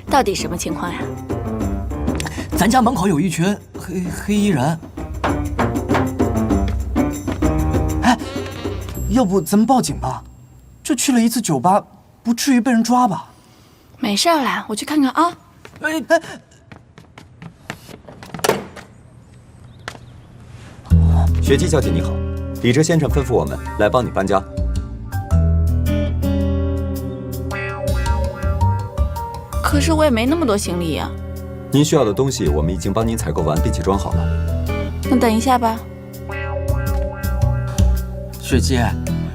到底什么情况呀？咱家门口有一群黑衣人。哎，要不咱们报警吧？就去了一次酒吧，不至于被人抓吧？没事啦，我去看看啊。哎，雪姬小姐你好，李哲先生吩咐我们来帮你搬家。可是我也没那么多行李呀。您需要的东西我们已经帮您采购完，并且装好了。那等一下吧。雪姬，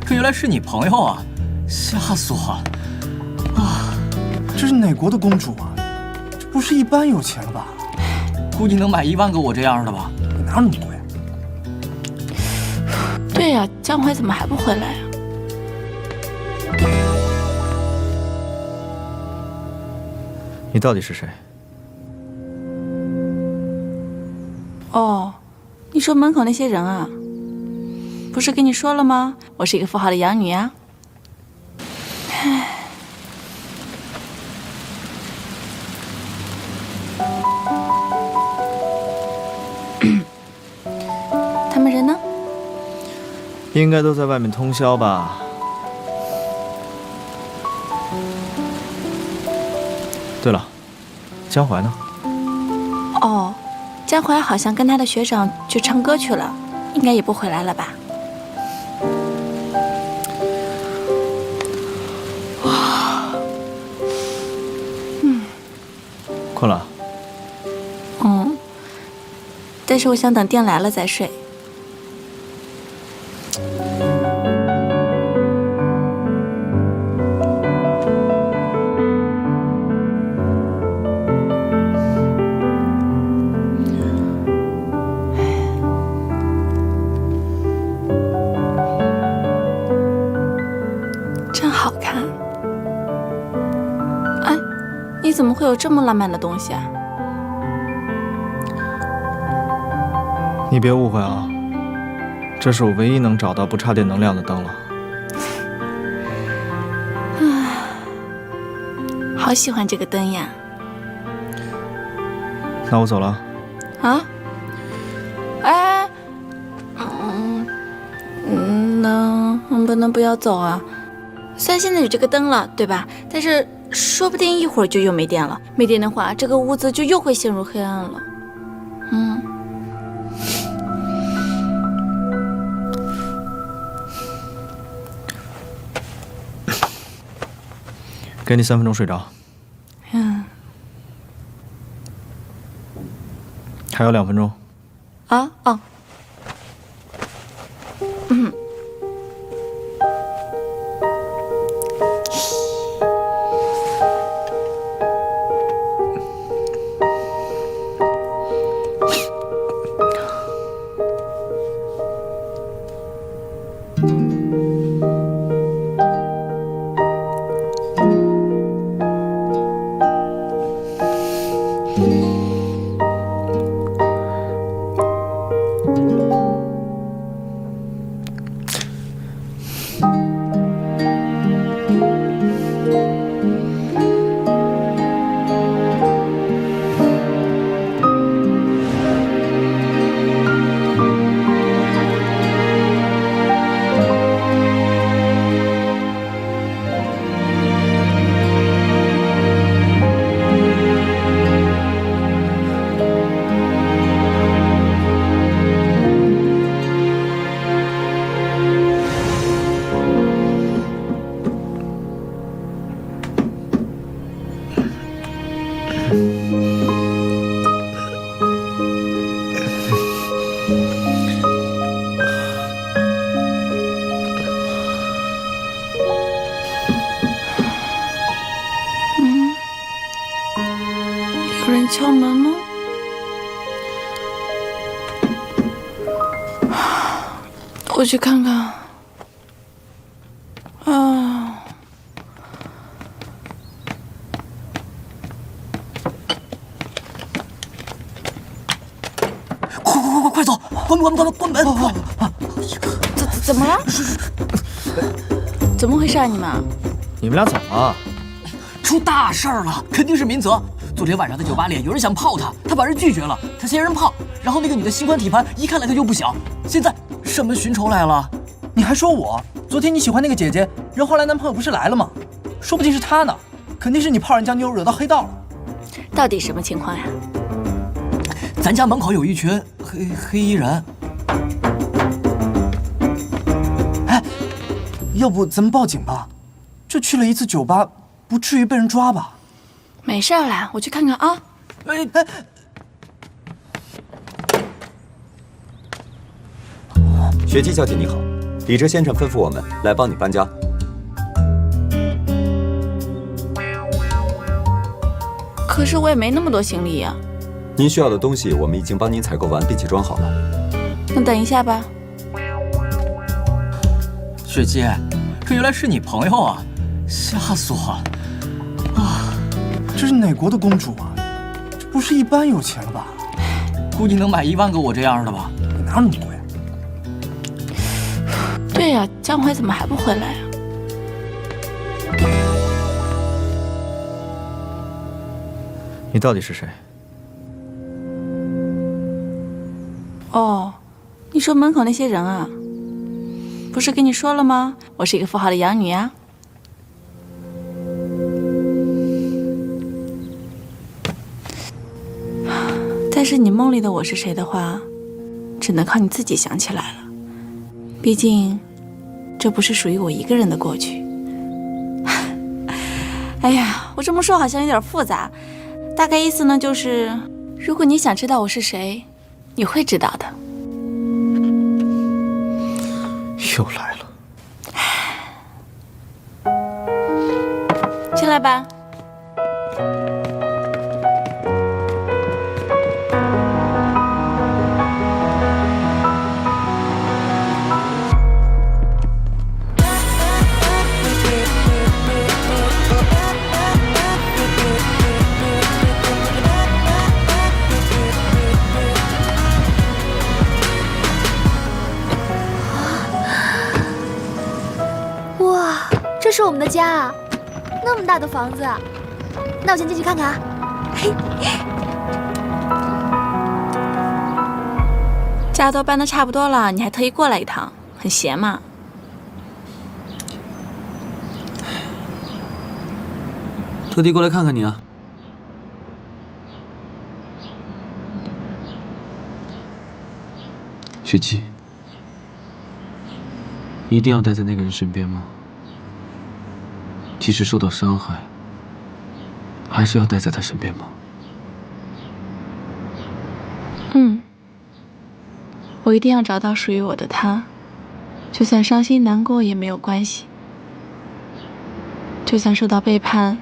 这原来是你朋友啊，吓死我了！啊，这是哪国的公主啊？这不是一般有钱了吧？估计能买1万个我这样的吧？哪有那么贵？对呀，江淮怎么还不回来呀？你到底是谁？哦，你说门口那些人啊？不是跟你说了吗？我是一个富豪的养女啊。唉，他们人呢？应该都在外面通宵吧。对了，江淮呢？哦，江淮好像跟他的学长去唱歌去了，应该也不回来了吧？困了？但是我想等店来了再睡。真好看。哎，你怎么会有这么浪漫的东西啊？你别误会啊，这是我唯一能找到不插电能量的灯了。好喜欢这个灯呀！那我走了。啊？哎，能不能不要走啊？虽然现在有这个灯了，对吧？但是说不定一会儿就又没电了。没电的话，这个屋子就又会陷入黑暗了。给你3分钟睡着。还有2分钟。啊哦。有人敲门吗？我去看看。啊！快走！关门！快！怎么了？怎么回事啊？你们？你们俩怎么了？出大事儿了，肯定是民泽。昨天晚上在酒吧里，有人想泡他，他把人拒绝了，他嫌人胖。然后那个女的心宽体盘，一看来他就不小。现在什么寻仇来了？你还说我？昨天你喜欢那个姐姐，人后来男朋友不是来了吗？说不定是他呢，肯定是你泡人家妞惹到黑道了。到底什么情况呀？咱家门口有一群黑衣人。哎，要不咱们报警吧？就去了一次酒吧，不至于被人抓吧？没事啦，我去看看啊。雪姬小姐你好，李哲先生吩咐我们来帮你搬家。可是我也没那么多行李呀。您需要的东西我们已经帮您采购完，并且装好了。那等一下吧。雪姬，这原来是你朋友啊，吓死我了！啊，这是哪国的公主啊？这不是一般有钱了吧？估计能买1万个我这样的吧？哪有那么贵？对呀，江淮怎么还不回来呀？你到底是谁？哦，你说门口那些人啊？不是跟你说了吗？我是一个富豪的养女啊。但是你梦里的我是谁的话，只能靠你自己想起来了。毕竟，这不是属于我一个人的过去。哎呀，我这么说好像有点复杂，大概意思呢就是，如果你想知道我是谁，你会知道的。又来了。进来吧。哇，这是我们的家啊，那么大的房子啊！那我先进去看看啊。嘿，家都搬得差不多了，你还特意过来一趟，很闲嘛？特地过来看看你啊。雪姬，一定要待在那个人身边吗？即使受到伤害，还是要待在他身边吗？我一定要找到属于我的他，就算伤心难过也没有关系，就算受到背叛，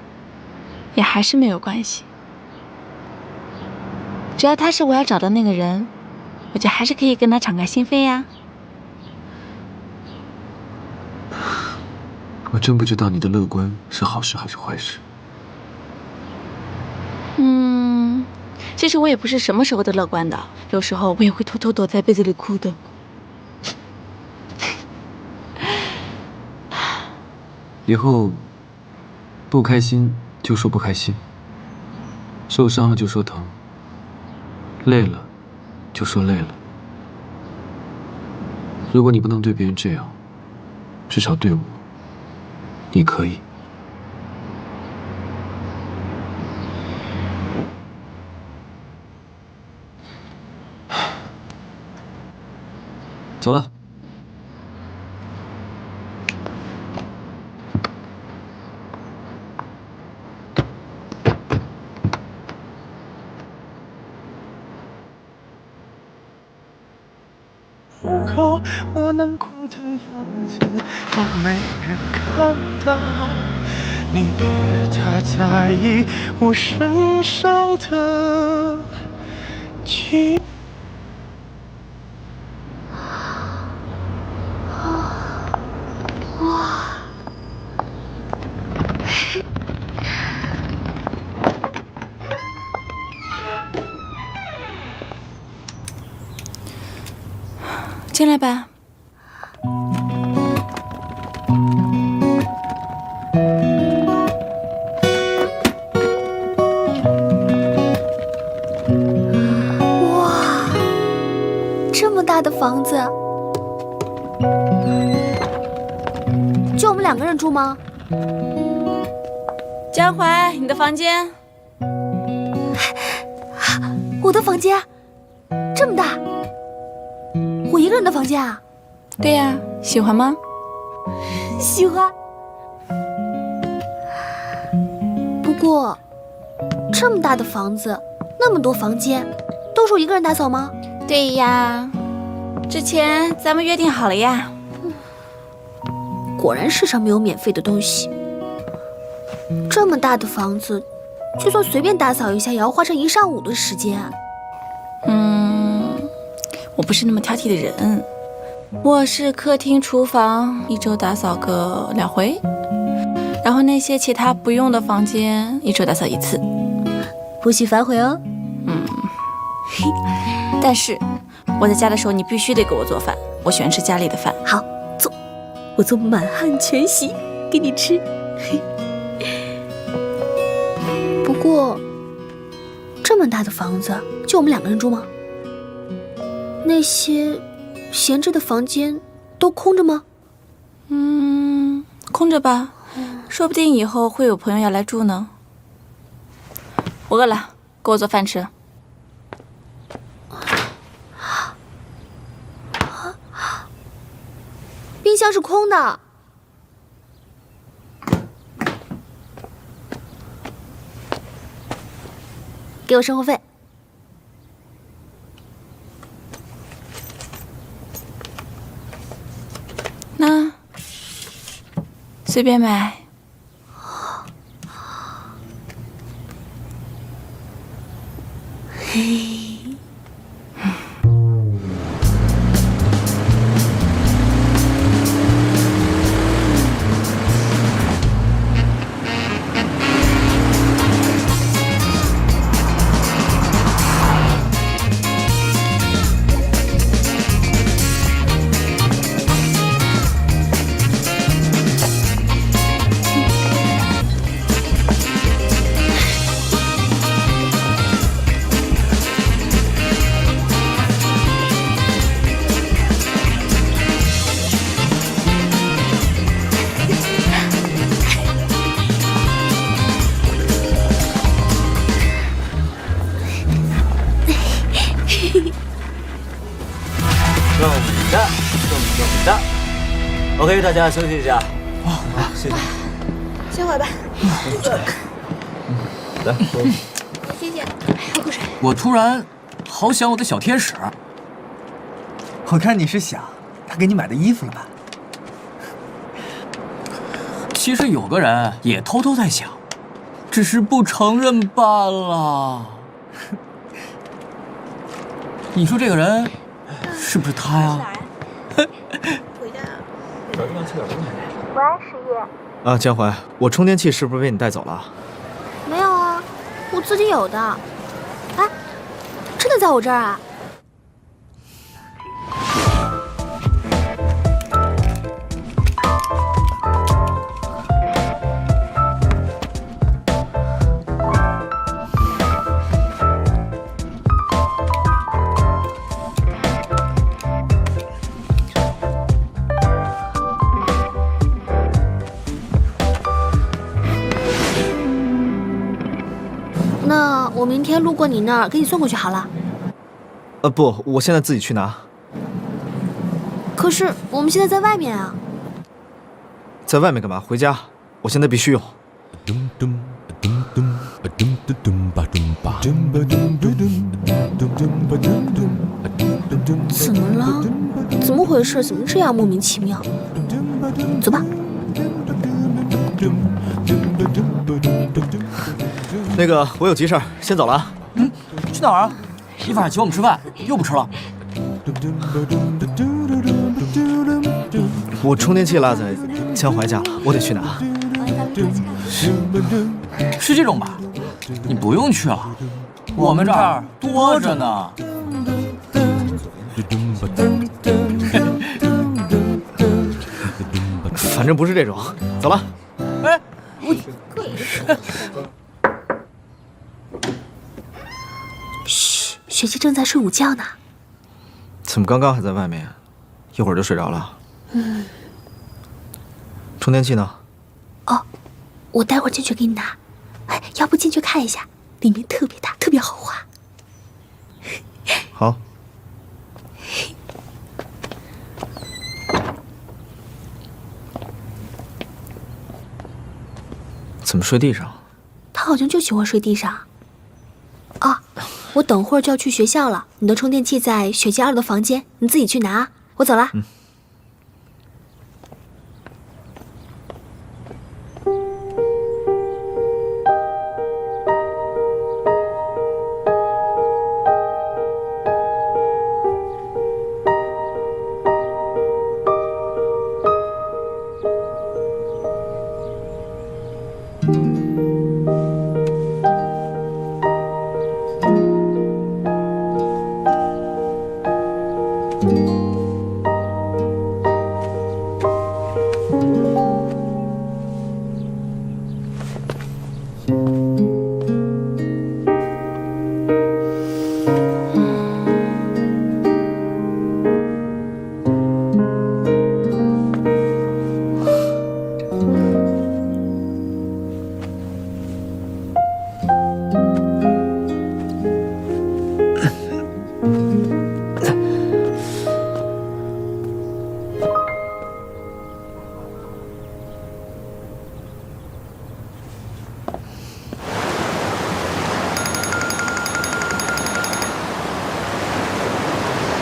也还是没有关系。只要他是我要找的那个人，我就还是可以跟他敞开心扉呀。我真不知道你的乐观是好事还是坏事。其实我也不是什么时候都乐观的，有时候我也会偷偷躲在被子里哭的。以后不开心就说不开心，受伤了就说疼，累了就说累了。如果你不能对别人这样，至少对我，你可以。走了。我难过的样子都没人看到，你别太在意我身上的记忆。进来吧。大的房子，就我们2个人住吗？江淮，你的房间。我的房间这么大，我一个人的房间啊？对呀，喜欢吗？喜欢。不过，这么大的房子，那么多房间，都是我一个人打扫吗？对呀，之前咱们约定好了呀。果然世上没有免费的东西。这么大的房子，就算随便打扫一下，也要花上1上午的时间。我不是那么挑剔的人，我是客厅、厨房1周打扫个2回，然后那些其他不用的房间1周打扫1次，不许反悔哦。但是我在家的时候，你必须得给我做饭，我喜欢吃家里的饭。好，做，我做满汉全席给你吃。不过，这么大的房子，就我们2个人住吗？那些闲置的房间都空着吗？空着吧，说不定以后会有朋友要来住呢。我饿了，给我做饭吃。冰箱是空的。给我生活费。那随便买。冷的。OK， 大家休息一下。好，谢谢。歇会儿吧。来，喝。谢谢，喝口水。我突然好想我的小天使。我看你是想他给你买的衣服了吧？其实有个人也偷偷在想，只是不承认罢了。你说这个人是不是他呀？回家。喂，十一。啊，江淮，我充电器是不是被你带走了？没有啊，我自己有的。哎，真的在我这儿啊？那我明天路过你那儿，给你送过去好了。不，我现在自己去拿。可是我们现在在外面啊。在外面干嘛？回家，我现在必须用。怎么了？怎么回事？怎么这样莫名其妙？走吧。那个，我有急事儿，先走了啊。去哪儿啊？一会儿请我们吃饭，又不吃了。我充电器落在江淮家了，我得去拿。是这种吧？你不用去了，我们这儿多着呢。反正不是这种，走了。哎，嘘，雪姬正在睡午觉呢。怎么刚刚还在外面，一会儿就睡着了？充电器呢？哦，我待会儿进去给你拿。哎，要不进去看一下，里面特别大，特别豪华。好。怎么睡地上？他好像就喜欢睡地上。啊，我等会儿就要去学校了，你的充电器在学姐2的房间，你自己去拿。我走了。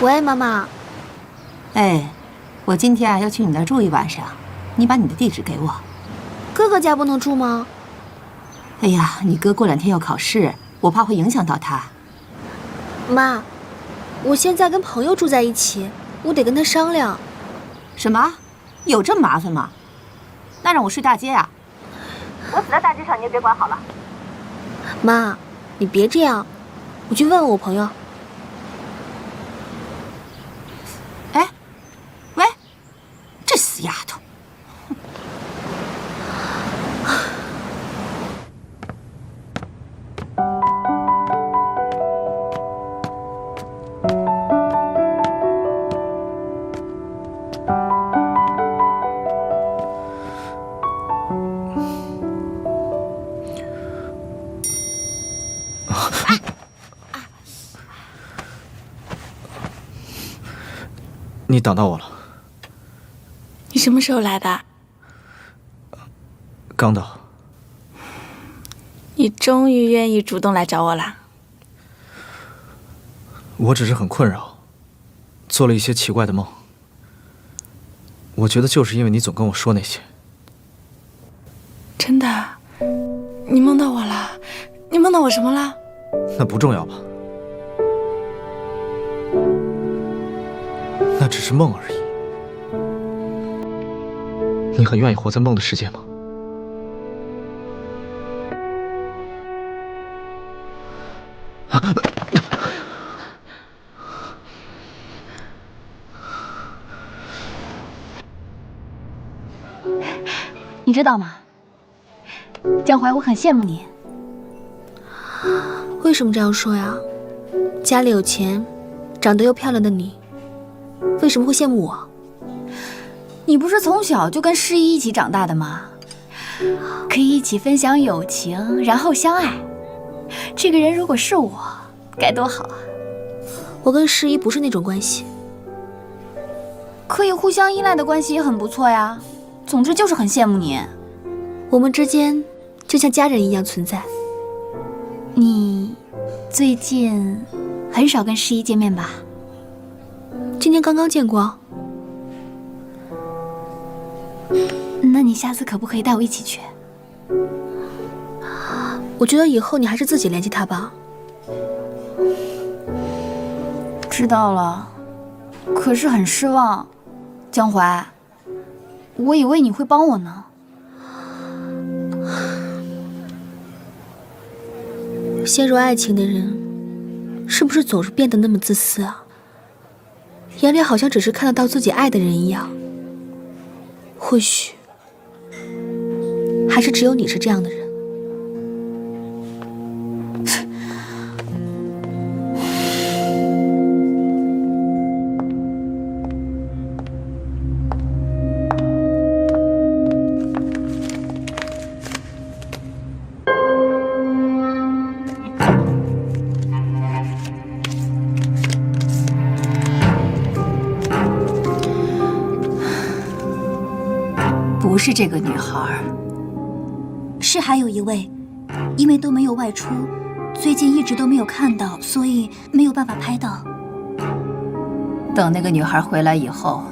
喂，妈妈。哎，我今天要去你那儿住一晚上，你把你的地址给我。哥哥家不能住吗？哎呀，你哥过2天要考试，我怕会影响到他。妈，我现在跟朋友住在一起，我得跟他商量。什么？有这么麻烦吗？那让我睡大街啊？我死在大街上，你也别管好了。妈，你别这样，我去问问我朋友。哎，喂，这死丫头！你等到我了。你什么时候来的？刚到。你终于愿意主动来找我啦？我只是很困扰，做了一些奇怪的梦。我觉得就是因为你总跟我说那些。真的？你梦到我了？你梦到我什么了？那不重要吧？那只是梦而已。你很愿意活在梦的世界吗？你知道吗，江淮，我很羡慕你。为什么这样说呀？家里有钱，长得又漂亮的你，为什么会羡慕我？你不是从小就跟诗怡一起长大的吗？可以一起分享友情，然后相爱。这个人如果是我，该多好啊！我跟诗怡不是那种关系。可以互相依赖的关系也很不错呀。总之就是很羡慕你。我们之间就像家人一样存在。你最近很少跟诗怡见面吧？今天刚刚见过。那你下次可不可以带我一起去？我觉得以后你还是自己联系他吧。知道了，可是很失望，江淮，我以为你会帮我呢。陷入爱情的人，是不是总是变得那么自私啊？眼里好像只是看得到自己爱的人一样。或许，还是只有你是这样的人。是这个女孩。是还有一位，因为都没有外出，最近一直都没有看到，所以没有办法拍到。等那个女孩回来以后，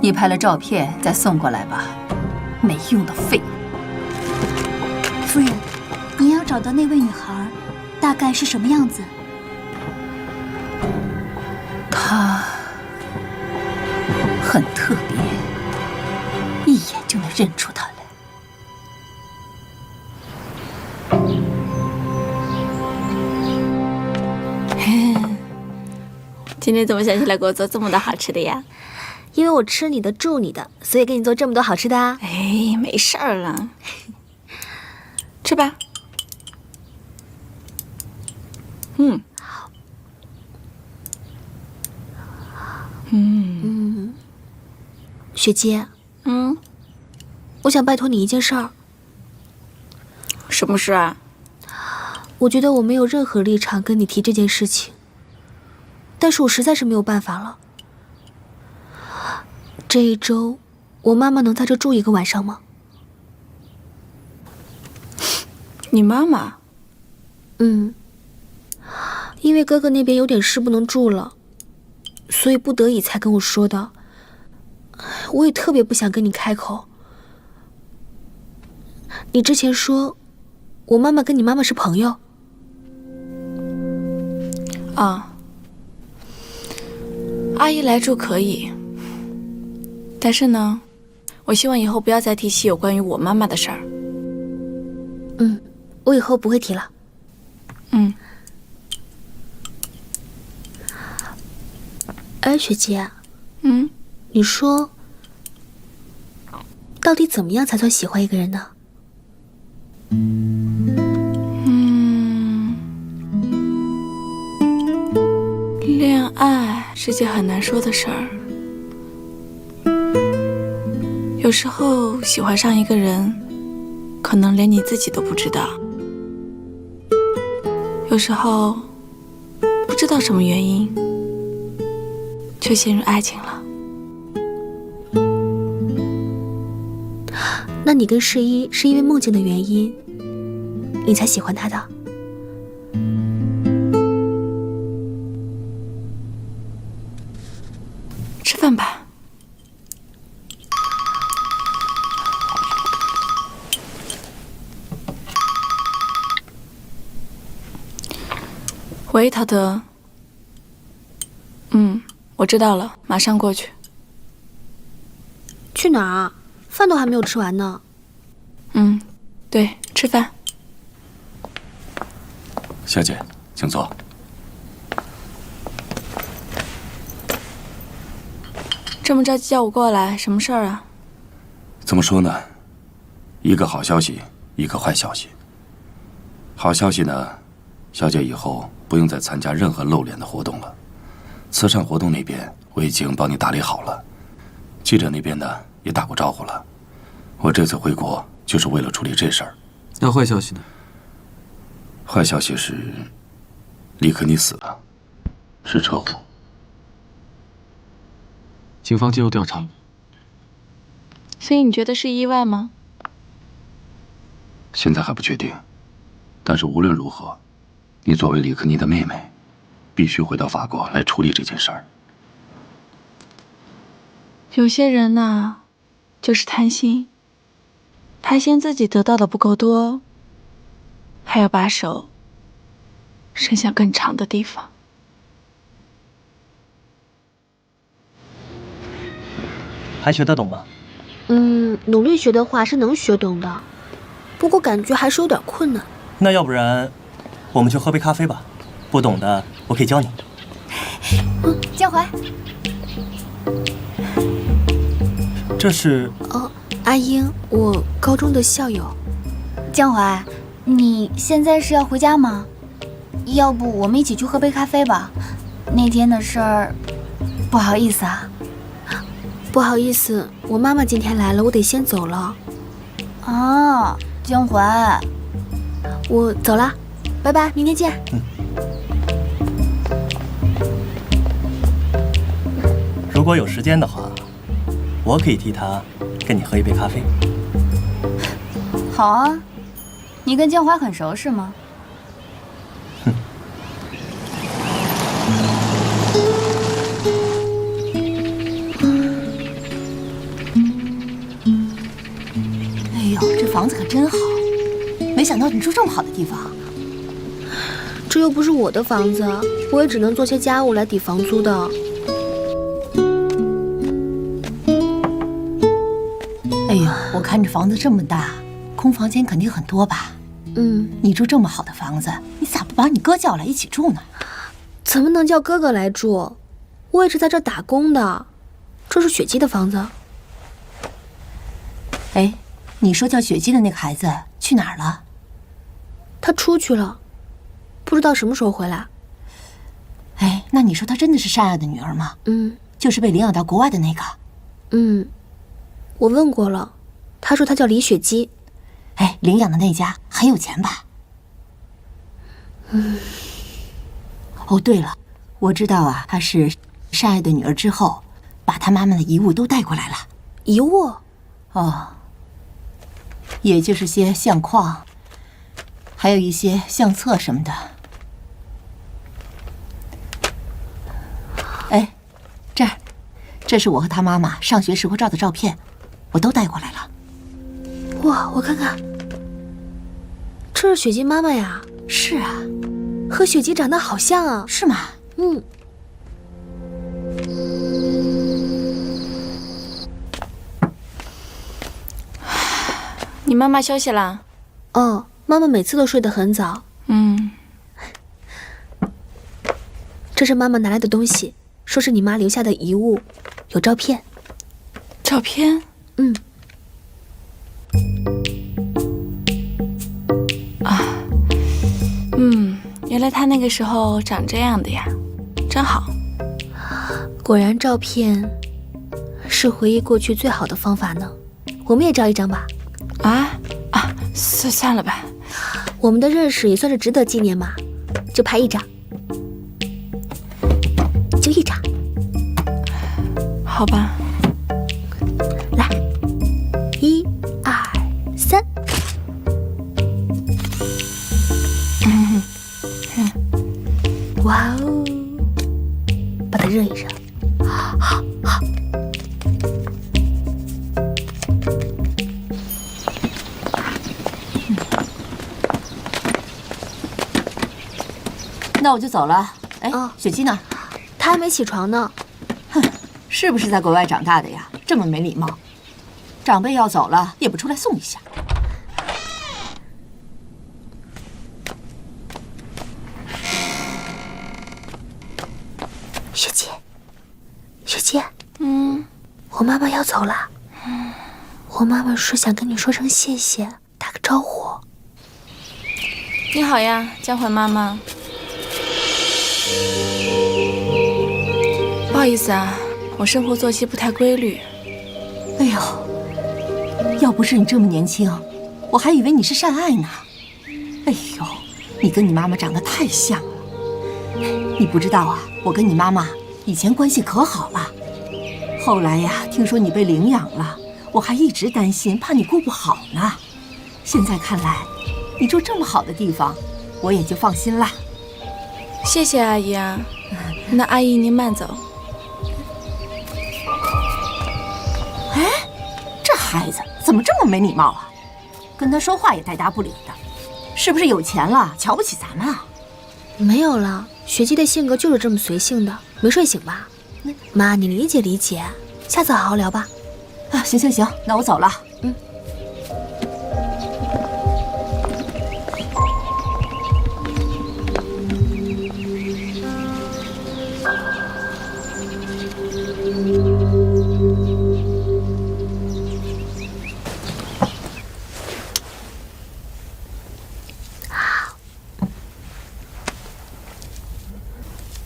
你拍了照片再送过来吧。没用的废物。夫人，您要找的那位女孩，大概是什么样子？她很特别，一眼就能认出她来。今天怎么想起来给我做这么多好吃的呀？因为我吃你的住你的，所以给你做这么多好吃的啊。哎，没事儿了，吃吧。雪姬，我想拜托你一件事儿。什么事啊？我觉得我没有任何立场跟你提这件事情，但是我实在是没有办法了。这一周，我妈妈能在这住一个晚上吗？你妈妈？因为哥哥那边有点事不能住了，所以不得已才跟我说的。我也特别不想跟你开口。你之前说，我妈妈跟你妈妈是朋友。啊，阿姨来住可以，但是呢，我希望以后不要再提起有关于我妈妈的事儿。我以后不会提了。哎，雪姬，你说，到底怎么样才算喜欢一个人呢？恋爱是件很难说的事儿。有时候喜欢上一个人，可能连你自己都不知道。有时候不知道什么原因，就陷入爱情了。那你跟世一是因为梦境的原因，你才喜欢他的？吃饭吧。喂，陶德。我知道了，马上过去。去哪儿？饭都还没有吃完呢。对，吃饭。小姐，请坐。这么着急叫我过来，什么事儿啊？怎么说呢？一个好消息，一个坏消息。好消息呢，小姐以后不用再参加任何露脸的活动了。慈善活动那边我已经帮你打理好了，记者那边呢也打过招呼了。我这次回国就是为了处理这事儿。那坏消息呢？坏消息是，李克尼死了，是车祸。警方介入调查。所以你觉得是意外吗？现在还不确定，但是无论如何，你作为李克尼的妹妹，必须回到法国来处理这件事儿。有些人呐，就是贪心，贪心自己得到的不够多，还要把手伸向更长的地方。还学得懂吗？努力学的话是能学懂的，不过感觉还是有点困难。那要不然，我们去喝杯咖啡吧，不懂的我可以教你。江淮，这是阿英，我高中的校友。江淮，你现在是要回家吗？要不我们一起去喝杯咖啡吧？那天的事儿，不好意思啊。不好意思，我妈妈今天来了，我得先走了。啊，江淮，我走了，拜拜，明天见。如果有时间的话，我可以替他跟你喝一杯咖啡。好啊，你跟江淮很熟是吗？哎呦，这房子可真好，没想到你住这么好的地方。这又不是我的房子，我也只能做些家务来抵房租的。哎呦，我看这房子这么大，空房间肯定很多吧？你住这么好的房子，你咋不把你哥叫来一起住呢？怎么能叫哥哥来住？我也是在这儿打工的，这是雪姬的房子。哎，你说叫雪姬的那个孩子去哪儿了？他出去了，不知道什么时候回来。哎，那你说她真的是善爱的女儿吗？就是被领养到国外的那个。我问过了，他说他叫李雪姬。哎，领养的那家很有钱吧？哦，对了，我知道啊，她是善爱的女儿之后，把她妈妈的遗物都带过来了。遗物？哦，也就是些相框，还有一些相册什么的。哎，这是我和她妈妈上学时候照的照片，我都带过来了。哇，我看看，这是雪姬妈妈呀。是啊，和雪姬长得好像啊。是吗？你妈妈休息啦？哦，妈妈每次都睡得很早。这是妈妈拿来的东西，说是你妈留下的遗物，有照片。照片？原来她那个时候长这样的呀，真好。果然，照片是回忆过去最好的方法呢。我们也照一张吧。算了吧。我们的认识也算是值得纪念嘛，就拍一张，就一张。好吧。来，1、2、3。哇哦，把它热一热。好。那我就走了。哎，雪姬呢？她还没起床呢。哼，是不是在国外长大的呀？这么没礼貌，长辈要走了也不出来送一下。雪姬，我妈妈要走了。我妈妈说想跟你说声谢谢，打个招呼。你好呀，江淮妈妈。不好意思啊，我生活作息不太规律。哎呦，要不是你这么年轻，我还以为你是善爱呢。哎呦，你跟你妈妈长得太像了。你不知道啊，我跟你妈妈以前关系可好了，后来呀，听说你被领养了，我还一直担心，怕你顾不好呢。现在看来，你住这么好的地方，我也就放心了。谢谢阿姨啊，那阿姨您慢走。哎，这孩子怎么这么没礼貌啊？跟他说话也带答不理的，是不是有钱了，瞧不起咱们啊？没有了，雪姬的性格就是这么随性的。没睡醒吧？妈，你理解理解，下次好好聊吧。啊，行，那我走了。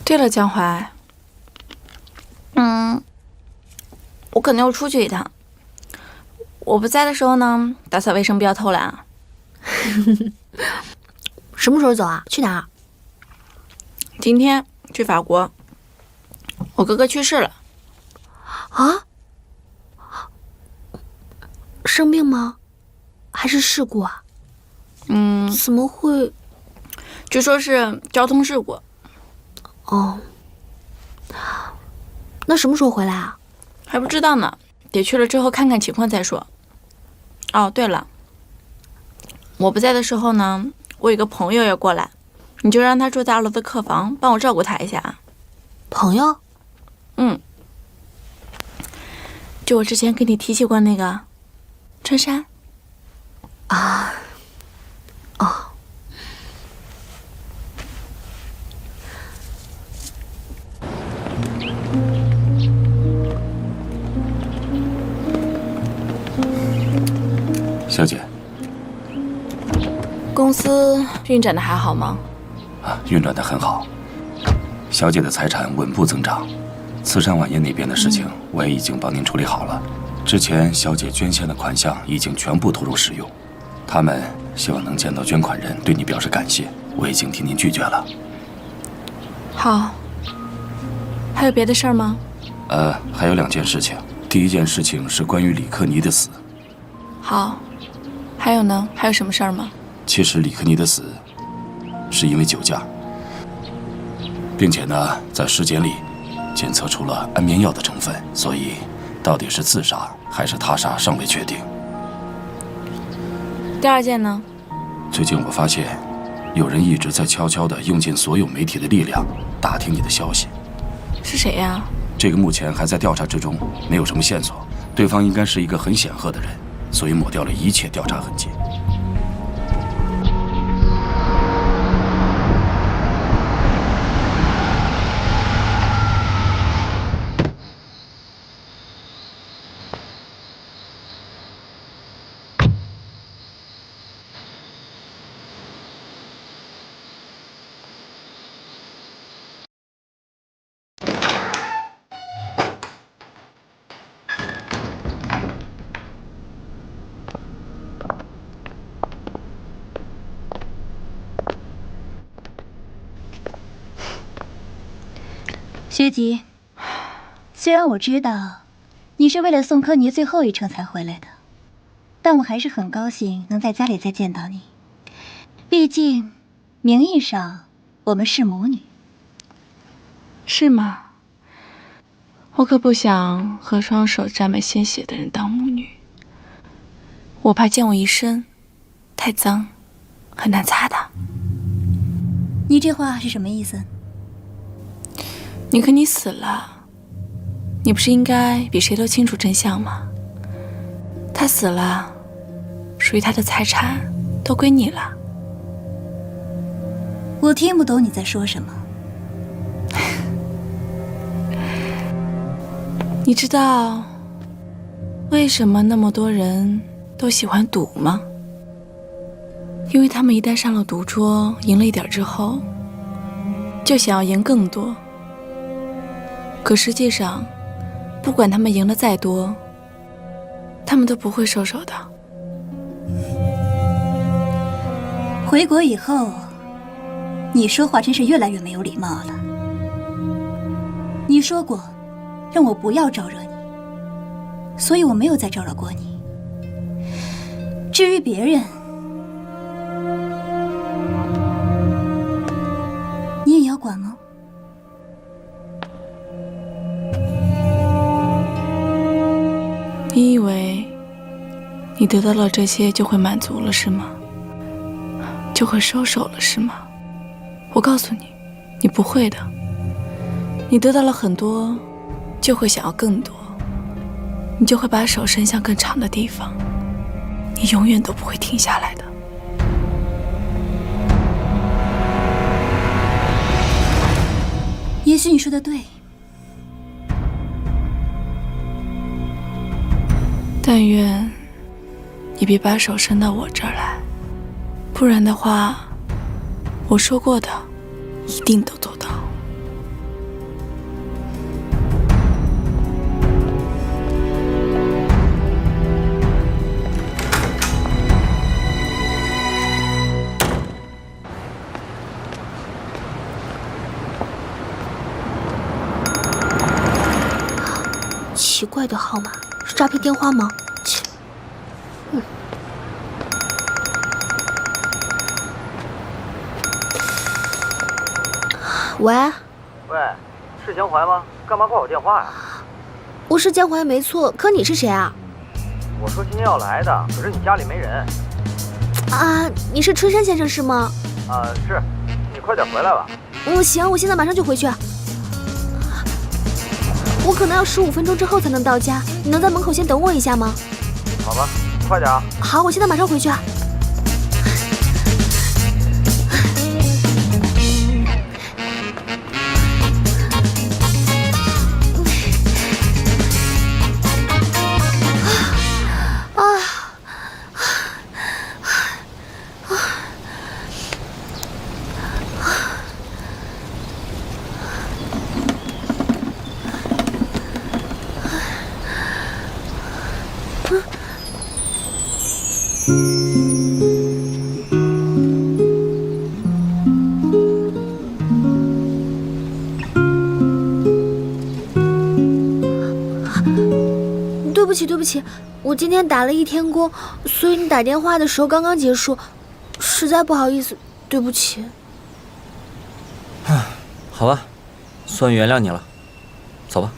对了，江淮，我可能要出去一趟。我不在的时候呢，打扫卫生不要偷懒啊。什么时候走啊？去哪儿？今天去法国。我哥哥去世了。啊？生病吗？还是事故啊？怎么会？据说是交通事故。哦，那什么时候回来啊？还不知道呢，得去了之后看看情况再说。哦，对了，我不在的时候呢，我有个朋友要过来，你就让他住在2楼的客房，帮我照顾他一下。朋友？就我之前跟你提起过那个春山。啊，哦。小姐，公司运转的还好吗？运转得很好。小姐的财产稳步增长，慈善晚宴那边的事情我也已经帮您处理好了。之前小姐捐献的款项已经全部投入使用，他们希望能见到捐款人，对你表示感谢，我已经替您拒绝了。好，还有别的事儿吗？还有2件事情。第一件事情是关于李克尼的死。好，还有呢？还有什么事儿吗？其实李克尼的死是因为酒驾，并且呢，在尸检里检测出了安眠药的成分，所以到底是自杀还是他杀尚未确定。第2件呢？最近我发现，有人一直在悄悄地用尽所有媒体的力量打听你的消息。是谁呀？这个目前还在调查之中，没有什么线索。对方应该是一个很显赫的人，所以抹掉了一切调查痕迹。薛吉，虽然我知道你是为了送柯尼最后一程才回来的，但我还是很高兴能在家里再见到你。毕竟，名义上我们是母女。是吗？我可不想和双手沾满鲜血的人当母女，我怕溅我一身，太脏，很难擦的。你这话是什么意思？你可你死了，你不是应该比谁都清楚真相吗？他死了，属于他的财产都归你了。我听不懂你在说什么。你知道为什么那么多人都喜欢赌吗？因为他们一旦上了赌桌，赢了一点之后，就想要赢更多。可实际上，不管他们赢了再多，他们都不会收手的。回国以后，你说话真是越来越没有礼貌了。你说过让我不要招惹你，所以我没有再招惹过你。至于别人，你也要管吗？你以为你得到了这些就会满足了是吗？就会收手了是吗？我告诉你，你不会的。你得到了很多，就会想要更多，你就会把手伸向更长的地方，你永远都不会停下来的。也许你说的对。但愿你别把手伸到我这儿来，不然的话，我说过的一定都做到。奇怪的号码，是诈骗电话吗？切，喂，是江淮吗？干嘛挂我电话呀？我是江淮没错，可你是谁啊？我说今天要来的，可是你家里没人。啊，你是春山先生是吗？是，你快点回来吧。行，我现在马上就回去。我可能要15分钟之后才能到家，你能在门口先等我一下吗？好吧，快点啊。好，我现在马上回去啊。对不起，我今天打了1天工，所以你打电话的时候刚刚结束，实在不好意思，对不起。好吧，算原谅你了，走吧。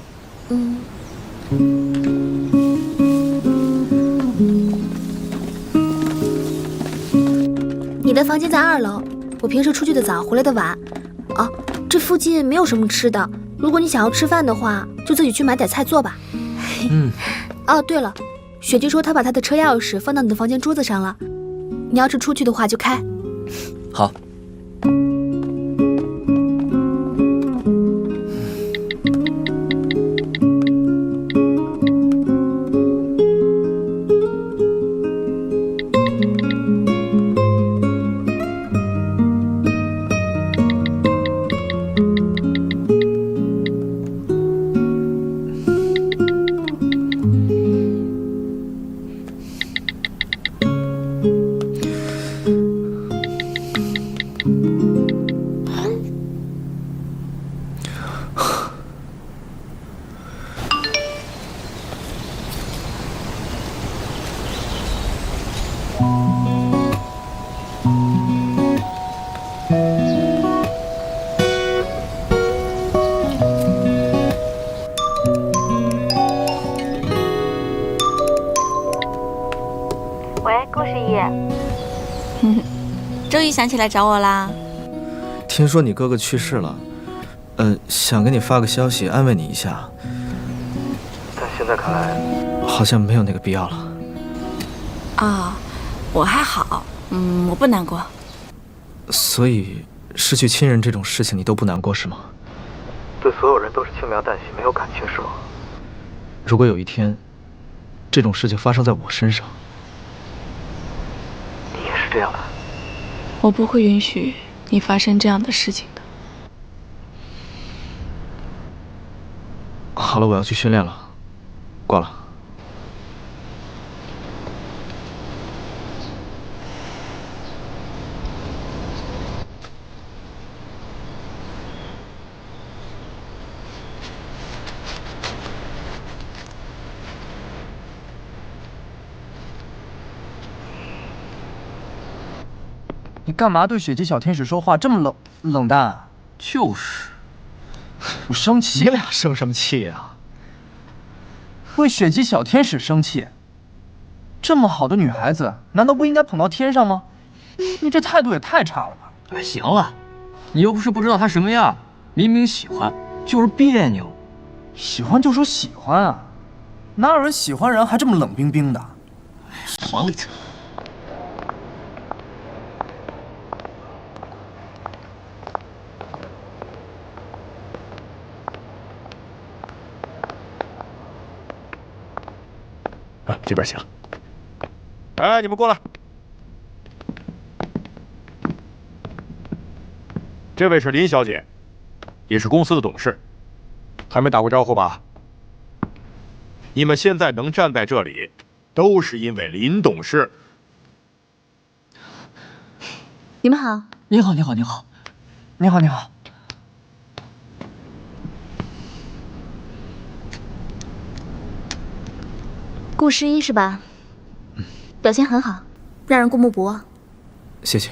你的房间在2楼，我平时出去的早，回来的晚。哦，这附近没有什么吃的，如果你想要吃饭的话，就自己去买点菜做吧。哦，对了，雪姬说她把她的车钥匙放到你的房间桌子上了，你要是出去的话就开。好。终于想起来找我啦！听说你哥哥去世了，想给你发个消息安慰你一下。但现在看来，好像没有那个必要了。啊，我还好，我不难过。所以失去亲人这种事情你都不难过是吗？对所有人都是轻描淡写，没有感情是吗？如果有一天，这种事情发生在我身上，你也是这样的。我不会允许你发生这样的事情的。好了，我要去训练了，挂了。你干嘛对雪姬小天使说话这么冷淡啊？就是，我生气。你俩生什么气呀？为雪姬小天使生气？这么好的女孩子，难道不应该捧到天上吗？你这态度也太差了吧！哎，行了，你又不是不知道她什么样，明明喜欢，就是别扭。喜欢就说喜欢啊，哪有人喜欢人还这么冷冰冰的？往里去。啊，这边请。哎，你们过来。这位是林小姐，也是公司的董事，还没打过招呼吧？你们现在能站在这里，都是因为林董事。你们好。你好，你好，你好，你好，你好。顾诗一是吧？表现很好，让人过目不忘。谢谢。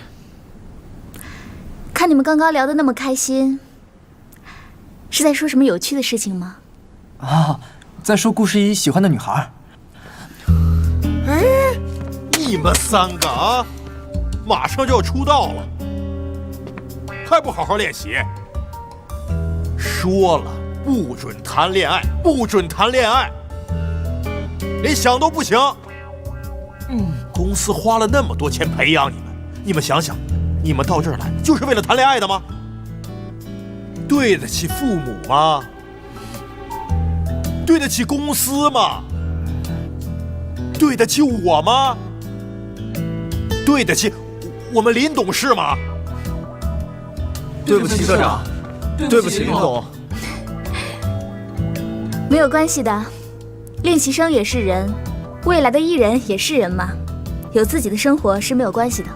看你们刚刚聊得那么开心，是在说什么有趣的事情吗？啊，在说顾世一喜欢的女孩。哎，你们3个啊，马上就要出道了，还不好好练习？说了不准谈恋爱，不准谈恋爱，连想都不行。公司花了那么多钱培养你们，你们想想，你们到这儿来就是为了谈恋爱的吗？对得起父母吗？对得起公司吗？对得起我吗？对得起我们林董事吗？对不起，社长，对不起，林总。没有关系的，练习生也是人，未来的艺人也是人嘛，有自己的生活是没有关系的，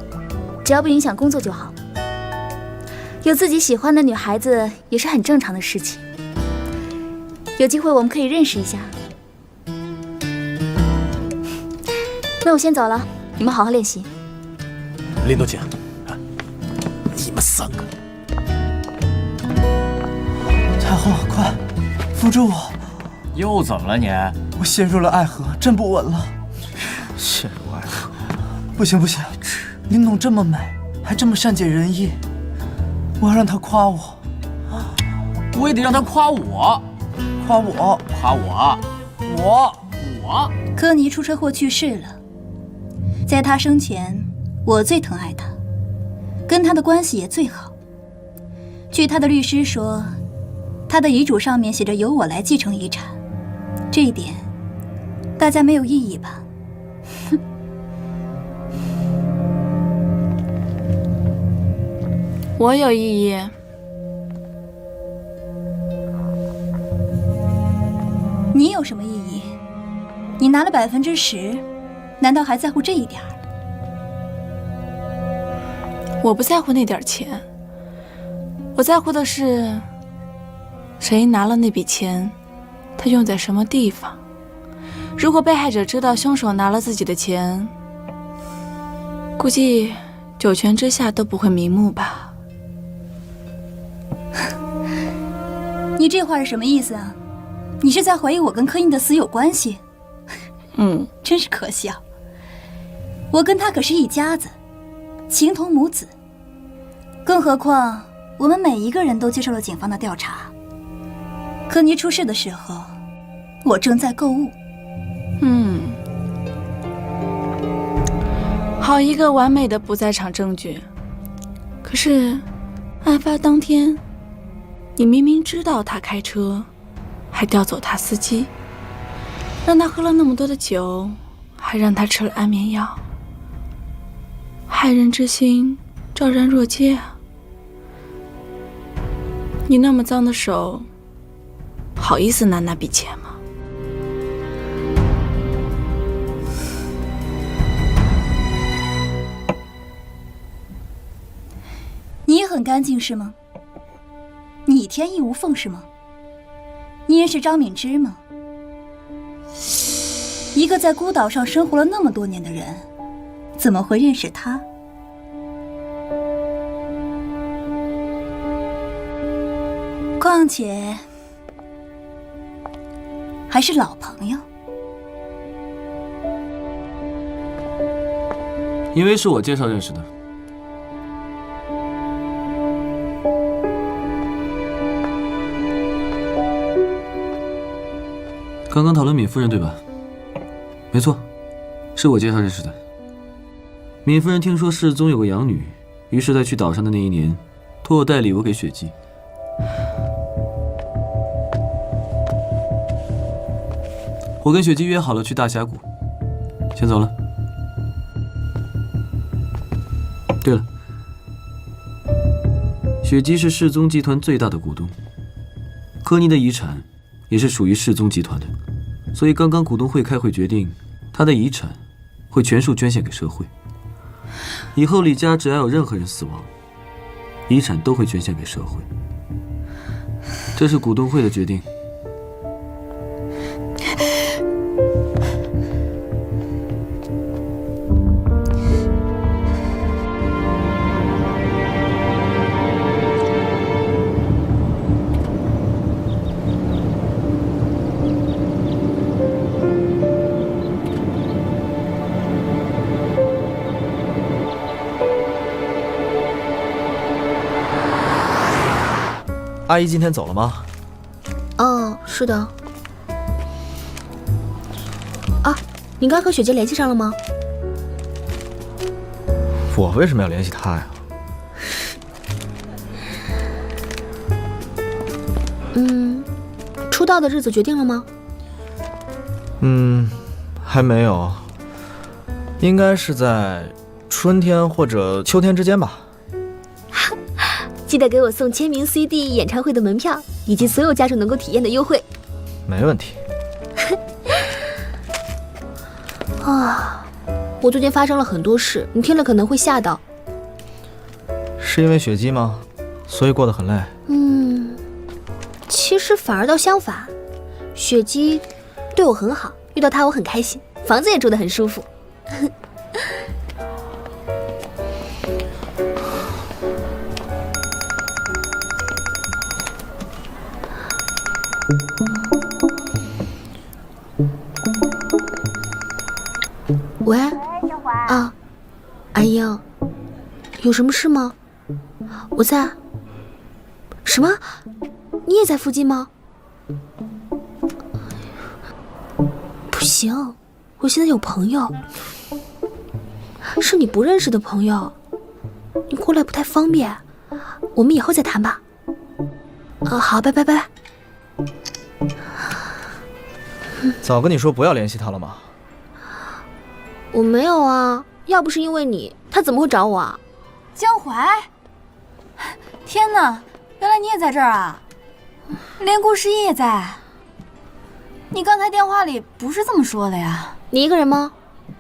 只要不影响工作就好。有自己喜欢的女孩子也是很正常的事情，有机会我们可以认识一下。那我先走了，你们好好练习。林董姐，你们3个，太后，快扶住我！又怎么了你？我陷入了爱河，站不稳了。陷入爱河？不行不行，林董这么美，还这么善解人意，我要让他夸我。我也得让他夸我，夸我，夸我，我。科尼出车祸去世了，在他生前，我最疼爱他，跟他的关系也最好。据他的律师说，他的遗嘱上面写着由我来继承遗产，这一点大家没有异议吧？哼。我有异议。你有什么异议？你拿了10%，难道还在乎这一点？我不在乎那点钱，我在乎的是谁拿了那笔钱，他用在什么地方。如果被害者知道凶手拿了自己的钱，估计九泉之下都不会瞑目吧。你这话是什么意思啊？你是在怀疑我跟柯英的死有关系？真是可笑。我跟他可是一家子，情同母子。更何况我们每一个人都接受了警方的调查。柯尼出事的时候，我正在购物。好一个完美的不在场证据。可是案发当天，你明明知道他开车，还调走他司机，让他喝了那么多的酒，还让他吃了安眠药，害人之心昭然若揭啊！你那么脏的手，好意思拿那笔钱吗？你也很干净是吗？你天衣无缝是吗？你认识张敏之吗？一个在孤岛上生活了那么多年的人，怎么会认识他？况且还是老朋友。因为是我介绍认识的。刚刚讨论闵夫人对吧？没错，是我介绍认识的。闵夫人听说世宗有个养女，于是在去岛上的那一年，托我带礼物给雪姬。我跟雪姬约好了去大峡谷，先走了。对了，雪姬是世宗集团最大的股东，柯尼的遗产也是属于世宗集团的。所以刚刚股东会开会决定，他的遗产会全数捐献给社会。以后李家只要有任何人死亡，遗产都会捐献给社会。这是股东会的决定。阿姨今天走了吗？哦，是的。啊，你刚和雪洁联系上了吗？我为什么要联系她呀？出道的日子决定了吗？还没有，应该是在春天或者秋天之间吧。记得给我送签名 CD、演唱会的门票，以及所有家属能够体验的优惠。没问题。啊，我最近发生了很多事，你听了可能会吓到。是因为雪姬吗？所以过得很累。其实反而倒相反，雪姬对我很好，遇到她我很开心，房子也住得很舒服。喂，啊，阿英，有什么事吗？我在。什么？你也在附近吗？不行，我现在有朋友，是你不认识的朋友，你过来不太方便，我们以后再谈吧。好，拜拜拜拜。早跟你说不要联系他了吗？我没有啊，要不是因为你，他怎么会找我啊？江淮，天哪，原来你也在这儿啊！连顾诗意也在。你刚才电话里不是这么说的呀？你一个人吗？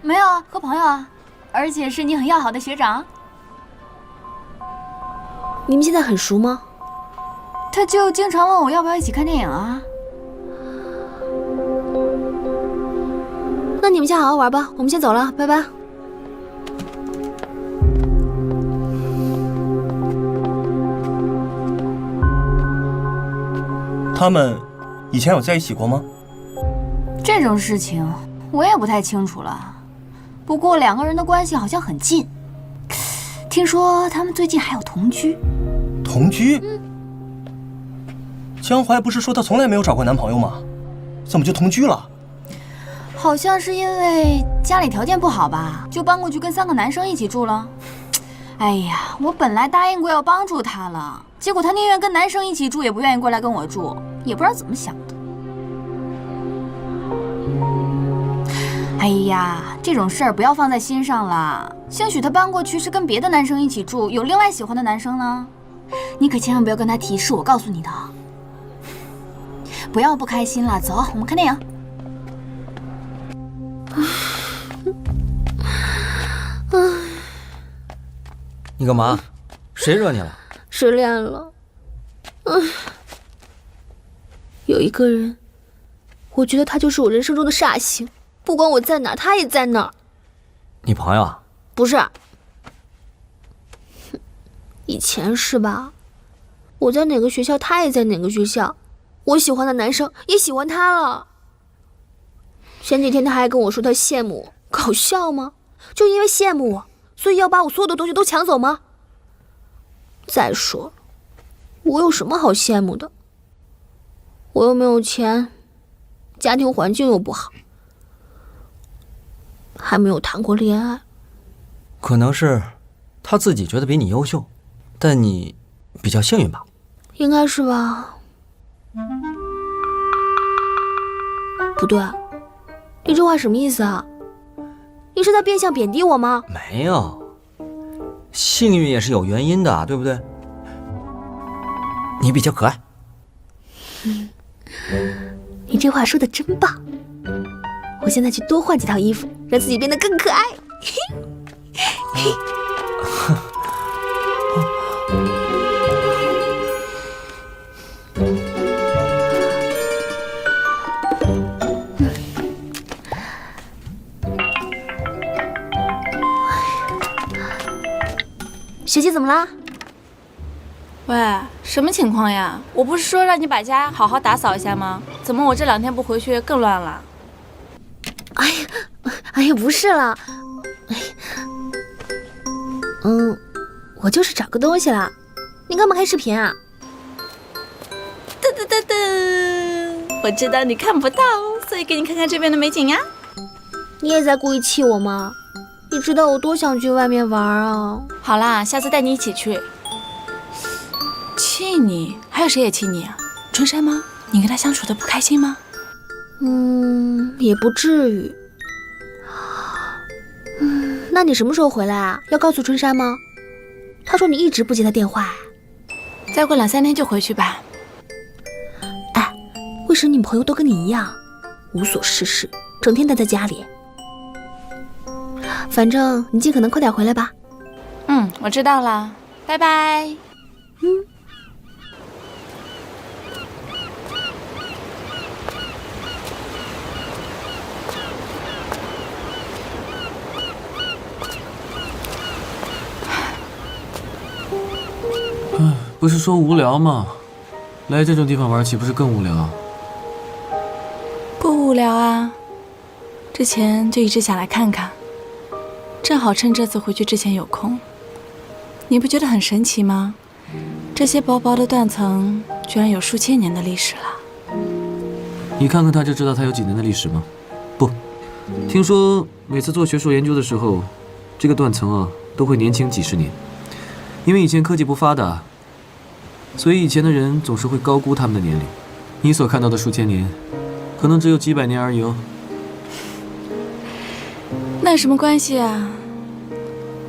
没有啊，和朋友啊，而且是你很要好的学长。你们现在很熟吗？他就经常问我要不要一起看电影啊。那你们先好好玩吧，我们先走了，拜拜。他们以前有在一起过吗？这种事情我也不太清楚了，不过两个人的关系好像很近，听说他们最近还有同居。同居？江淮不是说她从来没有找过男朋友吗？怎么就同居了？好像是因为家里条件不好吧，就搬过去跟3个男生一起住了。哎呀，我本来答应过要帮助他了，结果他宁愿跟男生一起住，也不愿意过来跟我住，也不知道怎么想的。哎呀，这种事儿不要放在心上了。兴许他搬过去是跟别的男生一起住，有另外喜欢的男生呢。你可千万不要跟他提，是我告诉你的。不要不开心了，走，我们看电影。你干嘛？谁惹你了？失恋了。有一个人，我觉得他就是我人生中的煞星，不管我在哪儿，他也在那儿。你朋友啊？不是。以前是吧？我在哪个学校，他也在哪个学校，我喜欢的男生也喜欢他了。前几天他还跟我说他羡慕我，搞笑吗？就因为羡慕我，所以要把我所有的东西都抢走吗？再说了，我有什么好羡慕的？我又没有钱，家庭环境又不好，还没有谈过恋爱。可能是他自己觉得比你优秀，但你比较幸运吧？应该是吧。不对，你这话什么意思啊？你是在变相贬低我吗？没有，幸运也是有原因的，对不对？你比较可爱。你这话说的真棒，我现在去多换几套衣服，让自己变得更可爱。学姐怎么啦？喂，什么情况呀？我不是说让你把家好好打扫一下吗？怎么我这2天不回去更乱了？哎呀，不是啦，我就是找个东西啦。你干嘛开视频啊？我知道你看不到，所以给你看看这边的美景呀。你也在故意气我吗？你知道我多想去外面玩啊！好啦，下次带你一起去。气你？还有谁也气你啊？春山吗？你跟他相处的不开心吗？也不至于。那你什么时候回来啊？要告诉春山吗？他说你一直不接他电话。再过2、3天就回去吧。哎，为什么你朋友都跟你一样，无所事事，整天待在家里？反正你尽可能快点回来吧。我知道了，拜拜。不是说无聊吗？来这种地方玩岂不是更无聊？不无聊啊，之前就一直想来看看，正好趁这次回去之前有空。你不觉得很神奇吗？这些薄薄的断层居然有数千年的历史了。你看看它就知道它有几年的历史吗？不，听说每次做学术研究的时候，这个断层啊都会年轻几十年，因为以前科技不发达，所以以前的人总是会高估他们的年龄。你所看到的数千年，可能只有几百年而已哦。那有什么关系啊？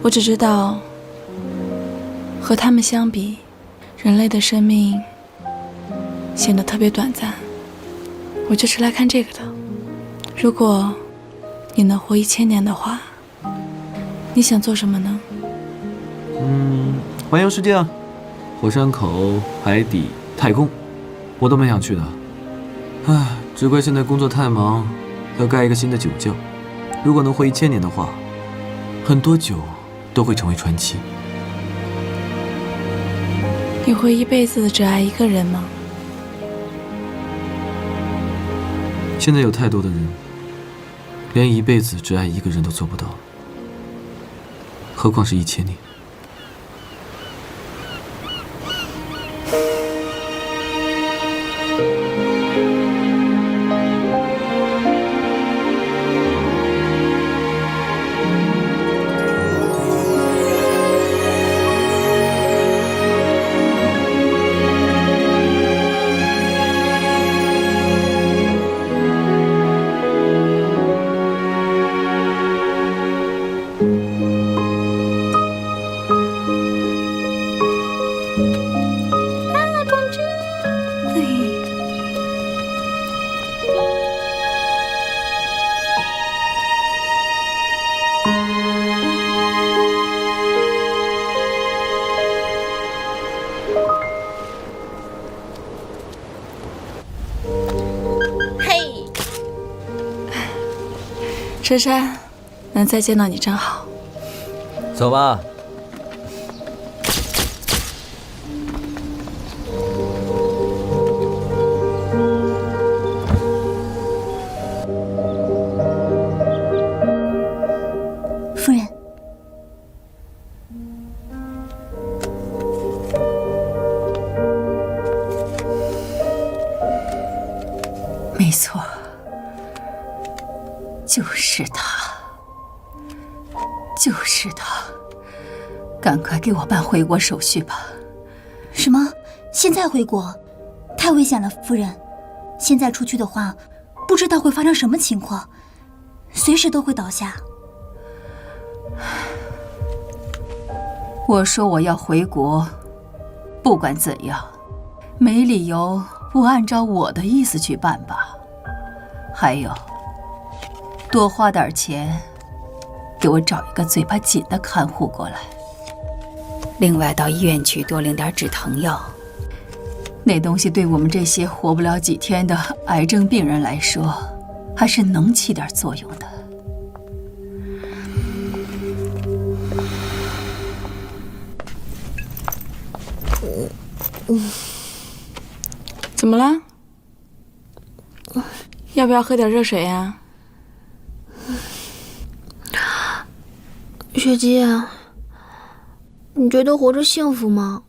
我只知道，和他们相比，人类的生命显得特别短暂。我就是来看这个的。如果你能活1000年的话，你想做什么呢？环游世界啊，火山口、海底、太空，我都蛮想去的。唉，只怪现在工作太忙，要盖一个新的酒窖。如果能活1000年的话，很多酒都会成为传奇。你会一辈子只爱一个人吗？现在有太多的人，连一辈子只爱一个人都做不到，何况是1000年。珊珊，能再见到你真好。走吧。夫人，没错，就是他，就是他，赶快给我办回国手续吧。什么？现在回国？太危险了，夫人。现在出去的话，不知道会发生什么情况，随时都会倒下。我说我要回国，不管怎样，没理由不按照我的意思去办吧。还有，多花点钱，给我找一个嘴巴紧的看护过来。另外，到医院去多领点止疼药，那东西对我们这些活不了几天的癌症病人来说，还是能起点作用的。怎么了？要不要喝点热水呀？雪姬，你觉得活着幸福吗？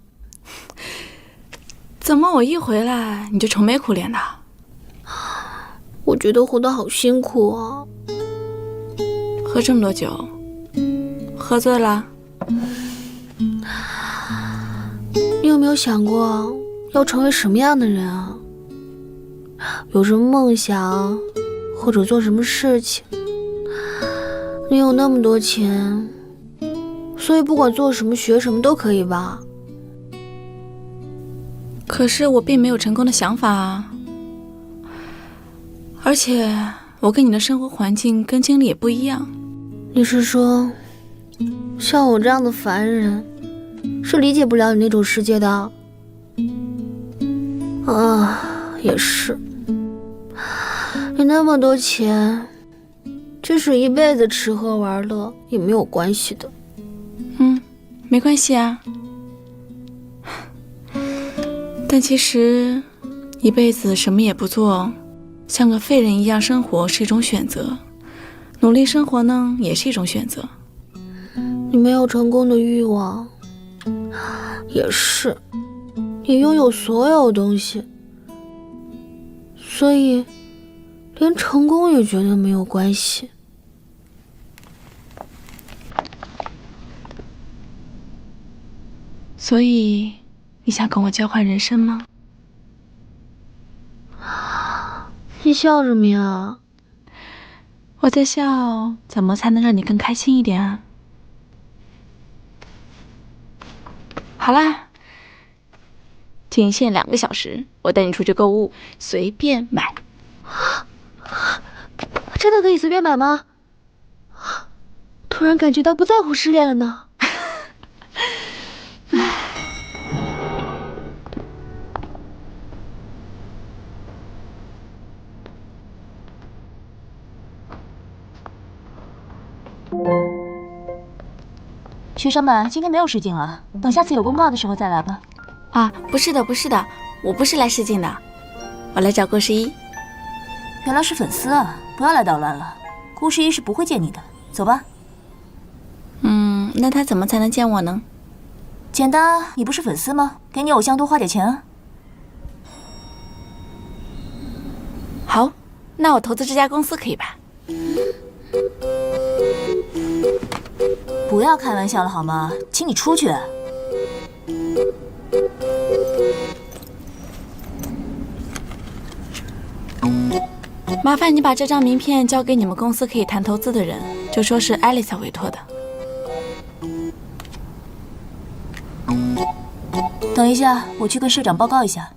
怎么我一回来你就愁眉苦脸的？觉得活得好辛苦啊。喝这么多酒，喝醉了？你有没有想过要成为什么样的人啊？有什么梦想，或者做什么事情？你有那么多钱，所以不管做什么学什么都可以吧？可是我并没有成功的想法啊，而且我跟你的生活环境跟经历也不一样。你是说，像我这样的凡人，是理解不了你那种世界的？啊，也是。你那么多钱，即使一辈子吃喝玩乐也没有关系的。没关系啊。但其实，一辈子什么也不做，像个废人一样生活是一种选择，努力生活呢，也是一种选择。你没有成功的欲望，也是。你拥有所有东西，所以连成功也觉得没有关系。所以，你想跟我交换人生吗？你笑什么呀？我在笑，怎么才能让你更开心一点啊？好啦，仅限2个小时，我带你出去购物，随便买。真的可以随便买吗？突然感觉到不在乎失恋了呢。学生们，今天没有试镜了，等下次有公告的时候再来吧。啊，不是的，我不是来试镜的，我来找顾十一。原来是粉丝啊，不要来捣乱了。顾十一是不会见你的，走吧。那他怎么才能见我呢？简单，你不是粉丝吗？给你偶像多花点钱啊。好，那我投资这家公司可以吧？不要开玩笑了好吗？请你出去。麻烦你把这张名片交给你们公司可以谈投资的人，就说是艾丽莎委托的。等一下，我去跟社长报告一下。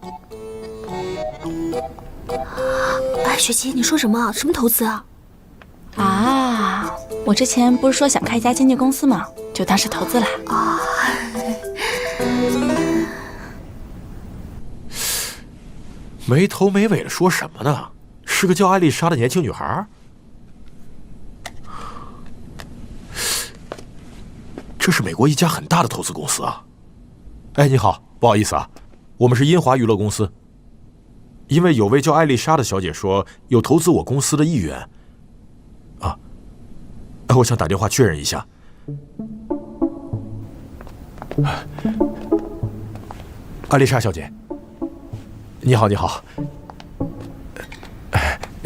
哎，雪琪，你说什么？什么投资啊？啊，我之前不是说想开一家经纪公司吗？就当是投资啦。啊，没头没尾的说什么呢？是个叫艾丽莎的年轻女孩。这是美国一家很大的投资公司啊。哎，你好，不好意思啊，我们是英华娱乐公司。因为有位叫艾丽莎的小姐说有投资我公司的意愿。啊，我想打电话确认一下。艾丽莎小姐，你好，你好。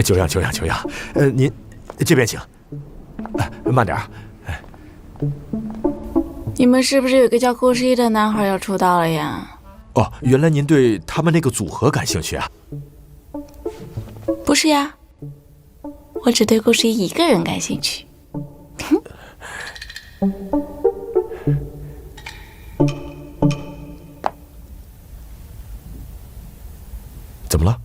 久仰，久仰，久仰。您这边请。慢点啊。你们是不是有个叫顾十一的男孩要出道了呀？哦，原来您对他们那个组合感兴趣啊？不是呀，我只对顾十一一个人感兴趣。怎么了？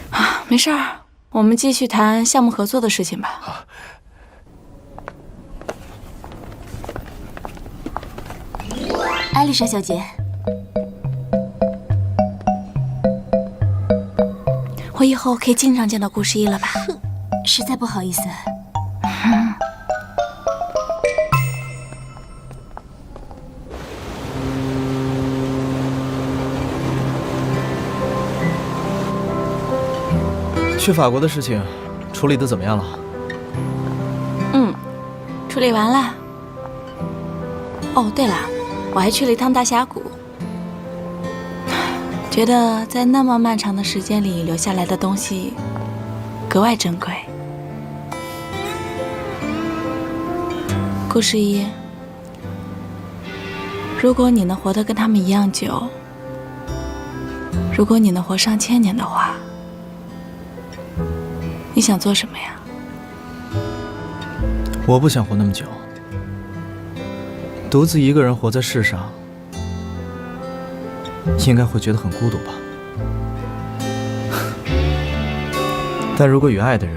啊，没事儿，我们继续谈项目合作的事情吧。艾丽莎小姐，我以后可以经常见到顾十一了吧？实在不好意思。去法国的事情处理的怎么样了？处理完了。哦，对了，我还去了一趟大峡谷。觉得在那么漫长的时间里留下来的东西格外珍贵。故事一：如果你能活得跟他们一样久，如果你能活上1000年的话，你想做什么呀？我不想活那么久，独自一个人活在世上，应该会觉得很孤独吧。但如果与爱的人，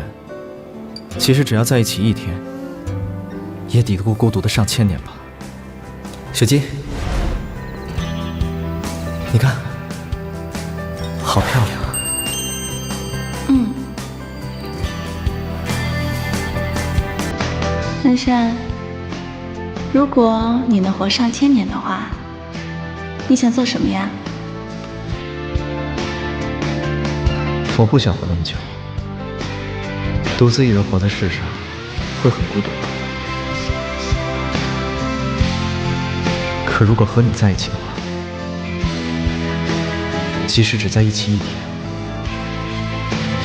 其实只要在一起1天，也抵得过孤独的上千年吧。雪姬，你看，好漂亮。珊珊，如果你能活上1000年的话，你想做什么呀？我不想活那么久，独自一人活在世上，会很孤独。可如果和你在一起的话，即使只在一起1天，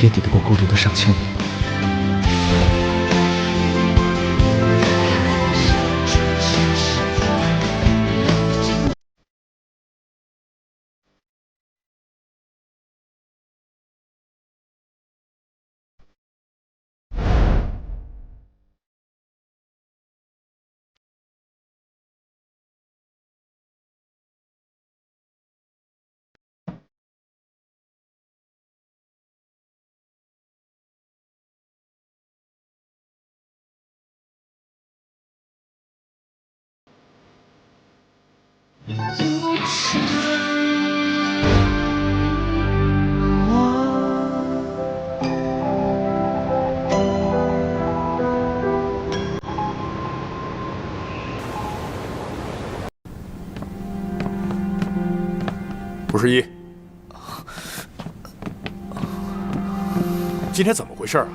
也抵得过孤独的上千年。不是一，今天怎么回事啊？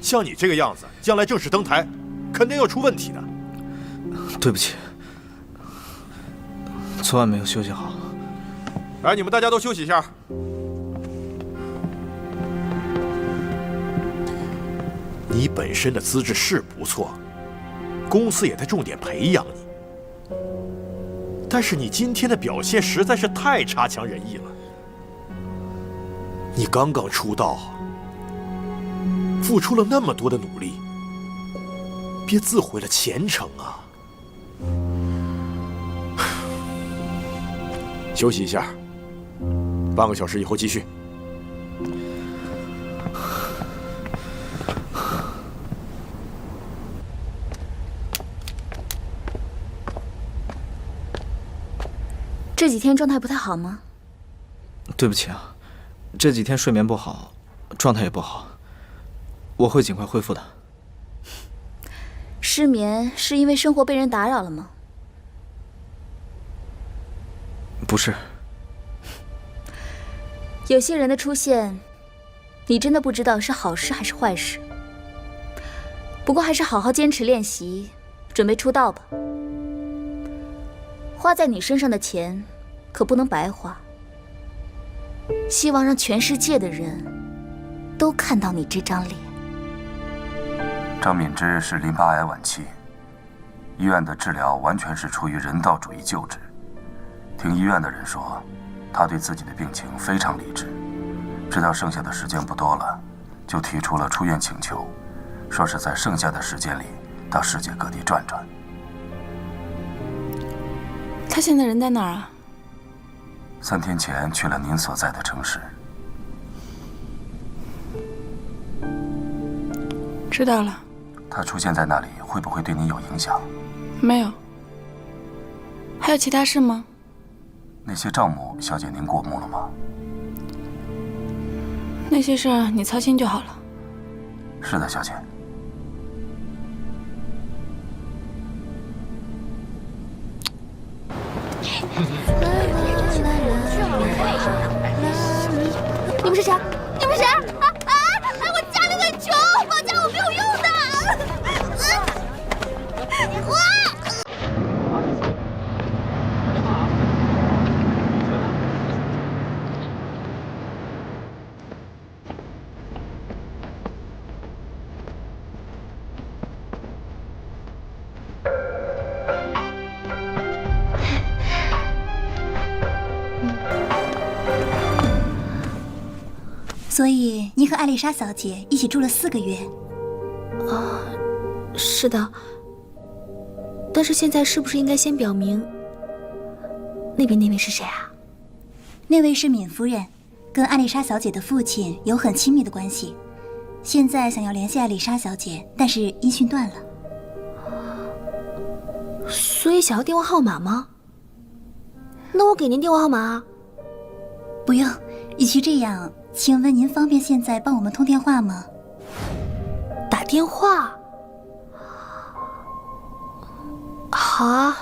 像你这个样子，将来正式登台，肯定要出问题的。对不起，昨晚没有休息好。来，你们大家都休息一下。你本身的资质是不错，公司也在重点培养你。但是你今天的表现实在是太差强人意了。你刚刚出道，付出了那么多的努力，别自毁了前程啊！休息一下，半个小时以后继续。这几天状态不太好吗？对不起啊，这几天睡眠不好，状态也不好，我会尽快恢复的。失眠是因为生活被人打扰了吗？不是。有些人的出现，你真的不知道是好事还是坏事。不过还是好好坚持练习，准备出道吧。花在你身上的钱可不能白花。希望让全世界的人都看到你这张脸。张敏之是淋巴癌晚期，医院的治疗完全是出于人道主义救治。听医院的人说，他对自己的病情非常理智，知道剩下的时间不多了，就提出了出院请求，说是在剩下的时间里到世界各地转转。他现在人在哪儿啊？3天前去了您所在的城市。知道了。他出现在那里会不会对你有影响？没有。还有其他事吗？那些账目，小姐您过目了吗？那些事儿你操心就好了。是的，小姐。你们是谁？你们是谁？我家里很穷，放假我没有用的。所以你和艾丽莎小姐一起住了4个月。是的。但是现在是不是应该先表明，那边那位是谁啊？那位是敏夫人，跟艾丽莎小姐的父亲有很亲密的关系。现在想要联系艾丽莎小姐，但是音讯断了。所以想要电话号码吗？那我给您电话号码啊。不用，与其这样，请问您方便现在帮我们通电话吗？打电话？好啊。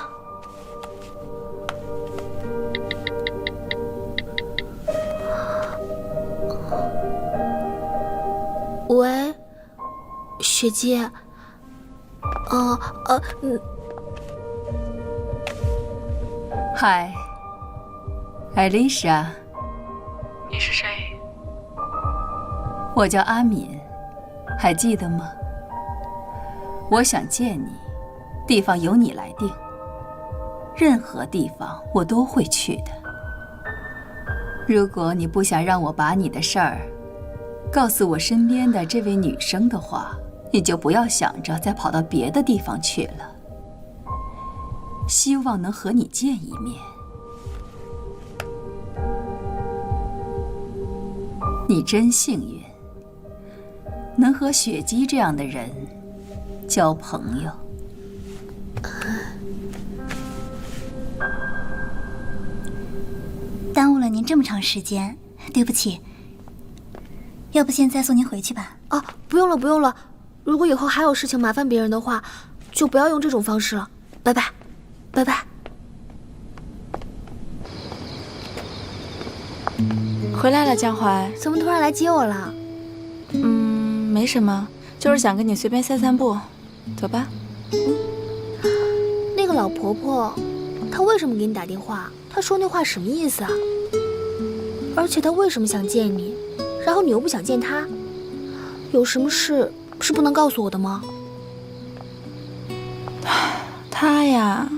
喂，雪姬。嗨，艾丽莎。你是谁？我叫阿敏，还记得吗？我想见你，地方由你来定。任何地方我都会去的。如果你不想让我把你的事儿告诉我身边的这位女生的话，你就不要想着再跑到别的地方去了。希望能和你见一面。你真幸运，能和雪姬这样的人交朋友。耽误了您这么长时间，对不起。要不现在送您回去吧？啊，不用了，不用了。如果以后还有事情麻烦别人的话，就不要用这种方式了。拜拜，拜拜。回来了，江淮。怎么突然来接我了？没什么，就是想跟你随便散散步。走吧。那个老婆婆，她为什么给你打电话？她说那话什么意思啊？而且她为什么想见你，然后你又不想见她？有什么事是不能告诉我的吗？她呀，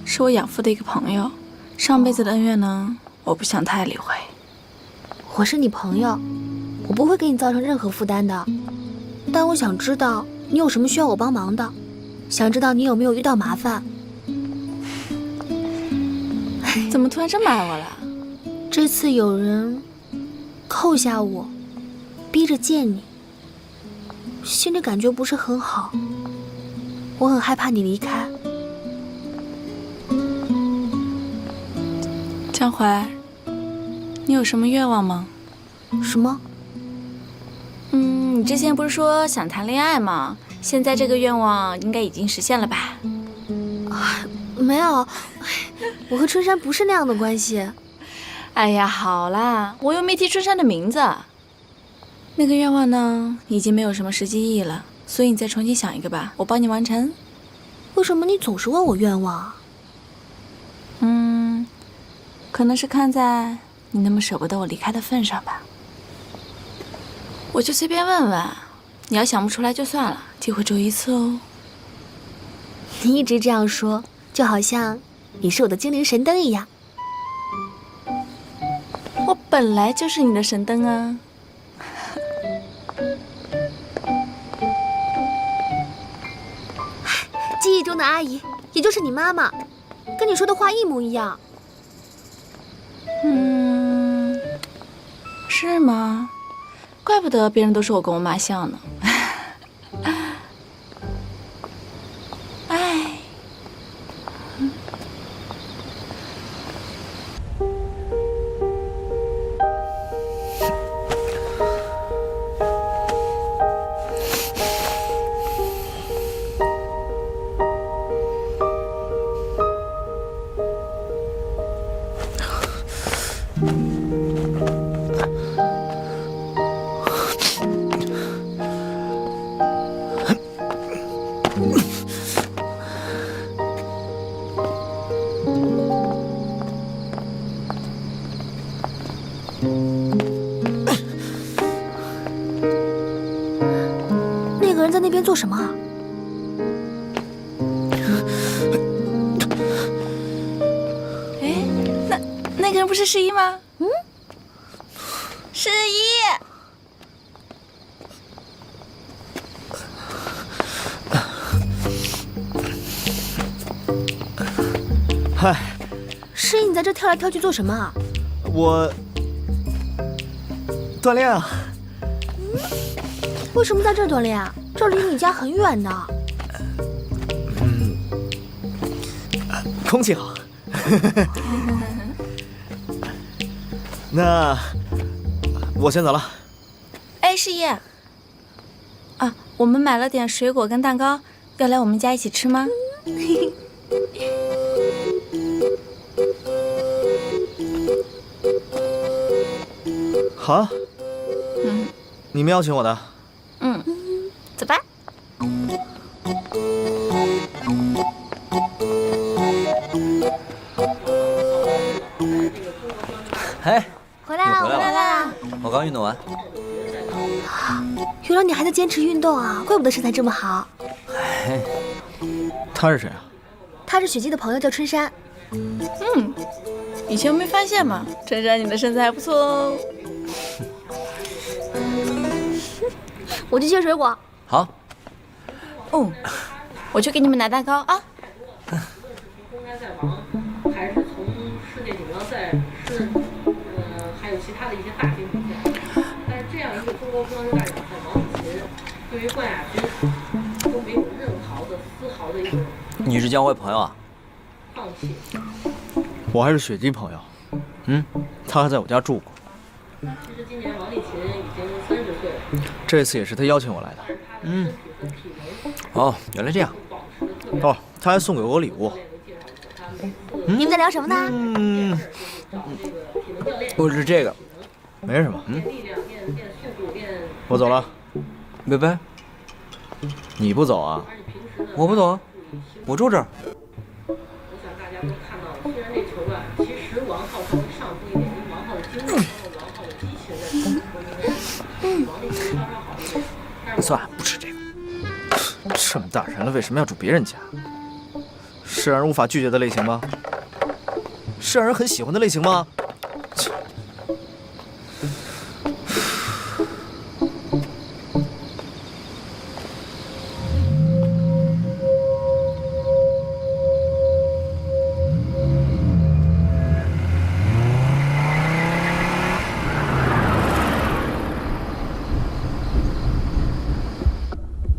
是我养父的一个朋友，上辈子的恩怨呢，我不想太理会。我是你朋友，我不会给你造成任何负担的。但我想知道你有什么需要我帮忙的，想知道你有没有遇到麻烦。怎么突然这么爱我了？这次有人扣下我，逼着见你，心里感觉不是很好，我很害怕你离开。江淮，你有什么愿望吗？什么？你之前不是说想谈恋爱吗？现在这个愿望应该已经实现了吧？没有，我和春山不是那样的关系。哎呀，好啦，我又没提春山的名字。那个愿望呢，已经没有什么实际意义了，所以你再重新想一个吧，我帮你完成。为什么你总是问我愿望？可能是看在你那么舍不得我离开的份上吧。我就随便问问，你要想不出来就算了，机会只有一次哦。你一直这样说，就好像你是我的精灵神灯一样。我本来就是你的神灯啊。记忆中的阿姨，也就是你妈妈，跟你说的话一模一样。是吗？怪不得别人都说我跟我妈像呢。哎，那个人在那边做什么啊？哎，那个人不是世一吗？世一。嗨，诗怡，你在这跳来跳去做什么啊？我锻炼啊。为什么在这儿锻炼啊？这离你家很远的。空气好。那我先走了。哎，诗怡，啊，我们买了点水果跟蛋糕，要来我们家一起吃吗？好啊。你们邀请我的。走吧。哎，回来了，回来了。我刚运动完。原来你还在坚持运动啊，怪不得身材这么好。他是谁啊？他是雪姬的朋友，叫春山。以前没发现嘛，春山你的身材还不错哦。我去切水果。好。我去给你们拿蛋糕啊。公开赛房还是从世界锦标赛还有其他的一些大型比赛，但是这样一个中国公开赛大奖赛，王子琴对于冠亚军都没有丝毫的一种你是江辉朋友啊？放弃。我还是雪姬朋友。他还在我家住过。其实今年王励勤已经30岁了。这次也是他邀请我来的。哦，原来这样。哦，他还送给我礼物。你们在聊什么呢？我是这个，没什么。我走了。拜拜。你不走啊？我不走，我住这儿。我想大家都看到了，虽然那球啊，其实王浩稍微上浮一点，因为王浩的经历和王浩的激情在这里都应该是王励勤稍稍好一点。算了，不吃这个。这么大人了，为什么要住别人家？是让人无法拒绝的类型吗？是让人很喜欢的类型吗？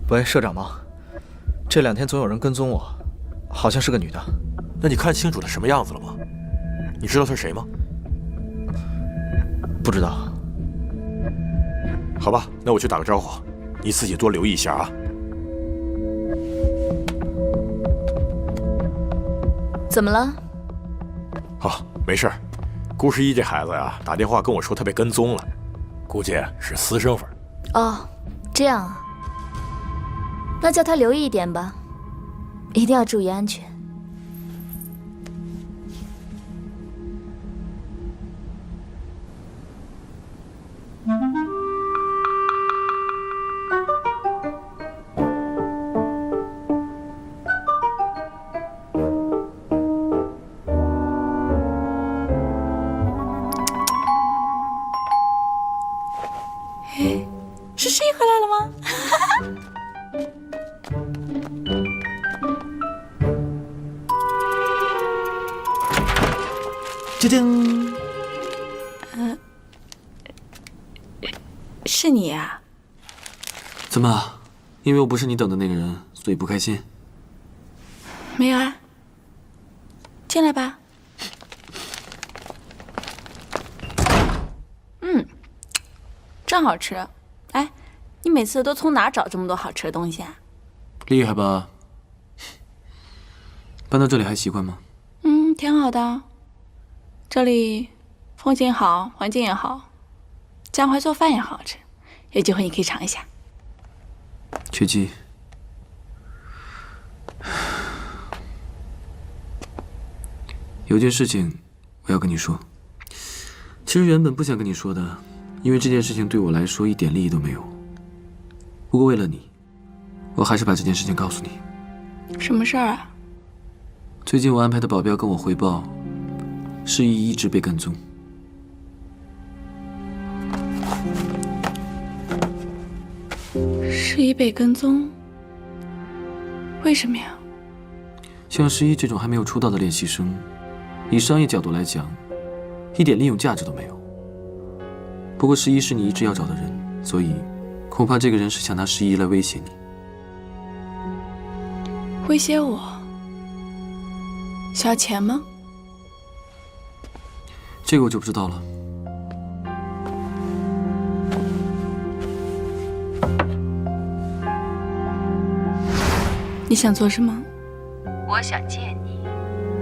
喂，社长吗？这2天总有人跟踪我，好像是个女的。那你看清楚她什么样子了吗？你知道她是谁吗？不知道。好吧，那我去打个招呼，你自己多留意一下啊。怎么了？哦，没事儿。顾十一这孩子呀，打电话跟我说他被跟踪了，估计是私生粉。哦，这样啊。那叫他留意一点吧，一定要注意安全。是诗怡回来了吗？叮叮，是你啊？怎么？因为我不是你等的那个人，所以不开心？没有啊。进来吧。真好吃。哎，你每次都从哪找这么多好吃的东西啊？厉害吧？搬到这里还习惯吗？挺好的。这里风景好，环境也好，江淮做饭也好吃，有机会你可以尝一下。雪姬，有件事情我要跟你说。其实原本不想跟你说的，因为这件事情对我来说一点利益都没有。不过为了你，我还是把这件事情告诉你。什么事儿啊？最近我安排的保镖跟我汇报，诗怡一直被跟踪。诗怡被跟踪？为什么呀？像十一这种还没有出道的练习生，以商业角度来讲，一点利用价值都没有。不过十一是你一直要找的人，所以恐怕这个人是想拿十一来威胁你。威胁我？想要钱吗？这个我就不知道了。你想做什么？我想见你，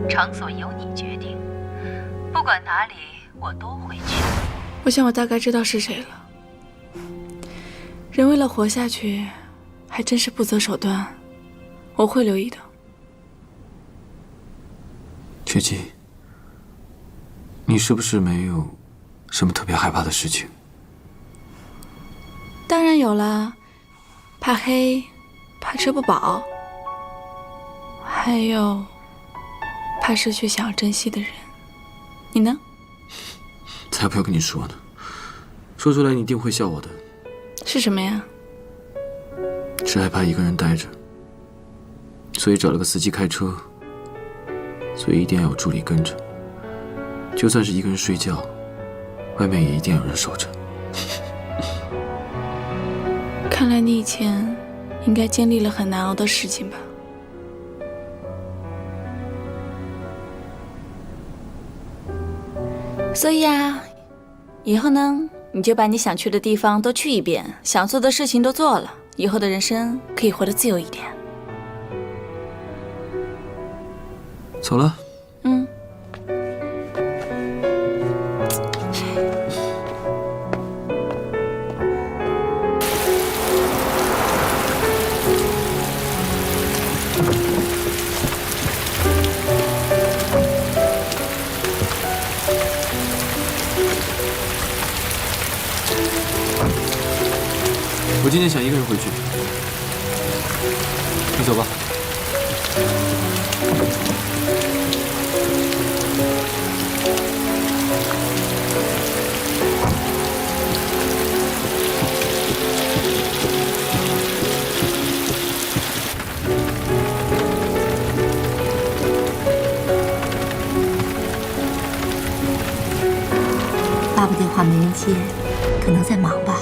场所由你决定，不管哪里我都会去。我想我大概知道是谁了。人为了活下去，还真是不择手段。我会留意的。雪姬，你是不是没有什么特别害怕的事情？当然有啦，怕黑，怕吃不饱，还有怕失去想要珍惜的人。你呢？才不要跟你说呢，说出来你一定会笑我的。是什么呀？是害怕一个人待着，所以找了个司机开车，所以一定要有助理跟着。就算是一个人睡觉，外面也一定要有人守着。看来你以前应该经历了很难熬的事情吧？所以啊，以后呢，你就把你想去的地方都去一遍，想做的事情都做了，以后的人生可以活得自由一点。走了。嗯。我今天想一个人回去，你走吧。爸爸电话没人接，可能在忙吧。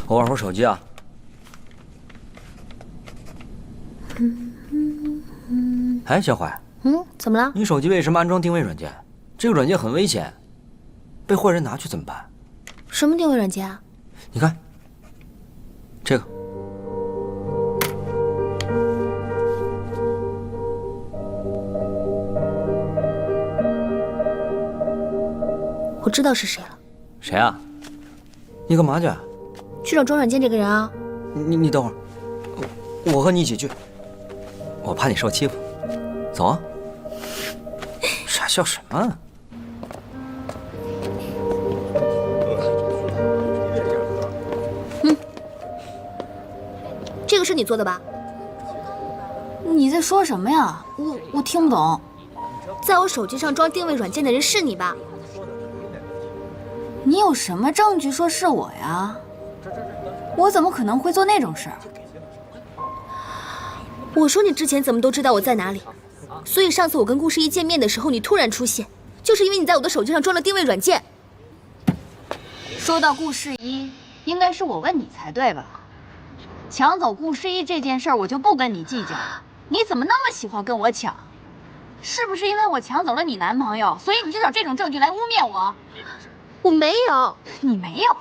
我玩会儿手机啊。哎，小怀，怎么了？你手机为什么安装定位软件？这个软件很危险，被坏人拿去怎么办？什么定位软件啊？你看，这个。我知道是谁了。谁啊？你干嘛去？去找装软件这个人啊。你等会儿，我和你一起去。我怕你受欺负。走啊！傻笑什么？这个是你做的吧？你在说什么呀？我听不懂。在我手机上装定位软件的人是你吧？你有什么证据说是我呀？我怎么可能会做那种事儿？我说你之前怎么都知道我在哪里，所以上次我跟顾世一见面的时候，你突然出现，就是因为你在我的手机上装了定位软件。说到顾世一，应该是我问你才对吧？抢走顾世一这件事儿，我就不跟你计较。你怎么那么喜欢跟我抢？是不是因为我抢走了你男朋友，所以你就找这种证据来污蔑我？我没有，你没有。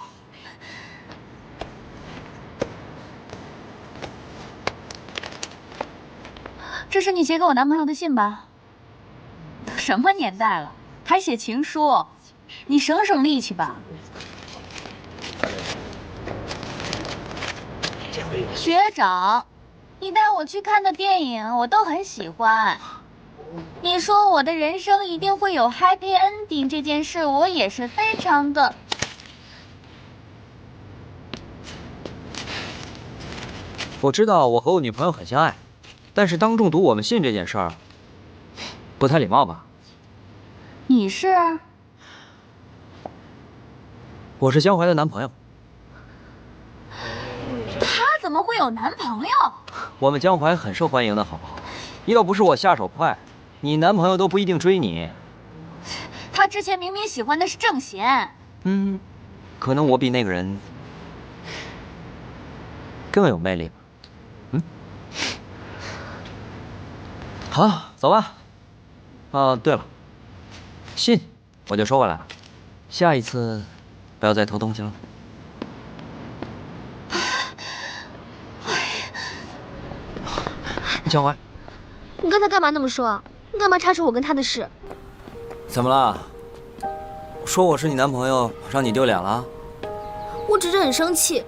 这是你写给我男朋友的信吧？什么年代了，还写情书？你省省力气吧。学长，你带我去看的电影我都很喜欢。你说我的人生一定会有 happy ending 这件事，我也是非常的。我知道我和我女朋友很相爱，但是当众读我们信这件事儿，不太礼貌吧？你是？我是江淮的男朋友。他怎么会有男朋友？我们江淮很受欢迎的，好不好？要不是我下手快，你男朋友都不一定追你。他之前明明喜欢的是郑贤。可能我比那个人更有魅力吧。好，走吧。对了，信我就收回来了，下一次不要再偷东西了。江淮，你刚才干嘛那么说？你干嘛插手我跟他的事？怎么了？说我是你男朋友，让你丢脸了？我只是很生气，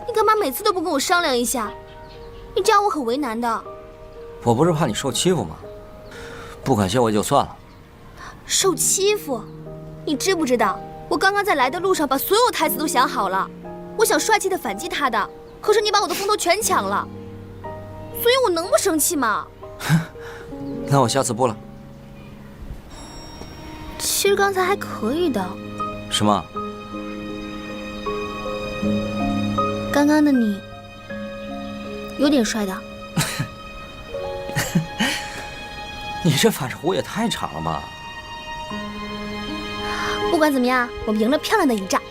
你干嘛每次都不跟我商量一下？你这样我很为难的。我不是怕你受欺负吗？不感谢我就算了。受欺负？你知不知道？我刚刚在来的路上把所有台词都想好了，我想帅气的反击他的，可是你把我的风头全抢了，所以我能不生气吗？那我下次不了。其实刚才还可以的。什么？刚刚的你有点帅的。你这反射弧也太长了吧！不管怎么样，我们赢了漂亮的一仗。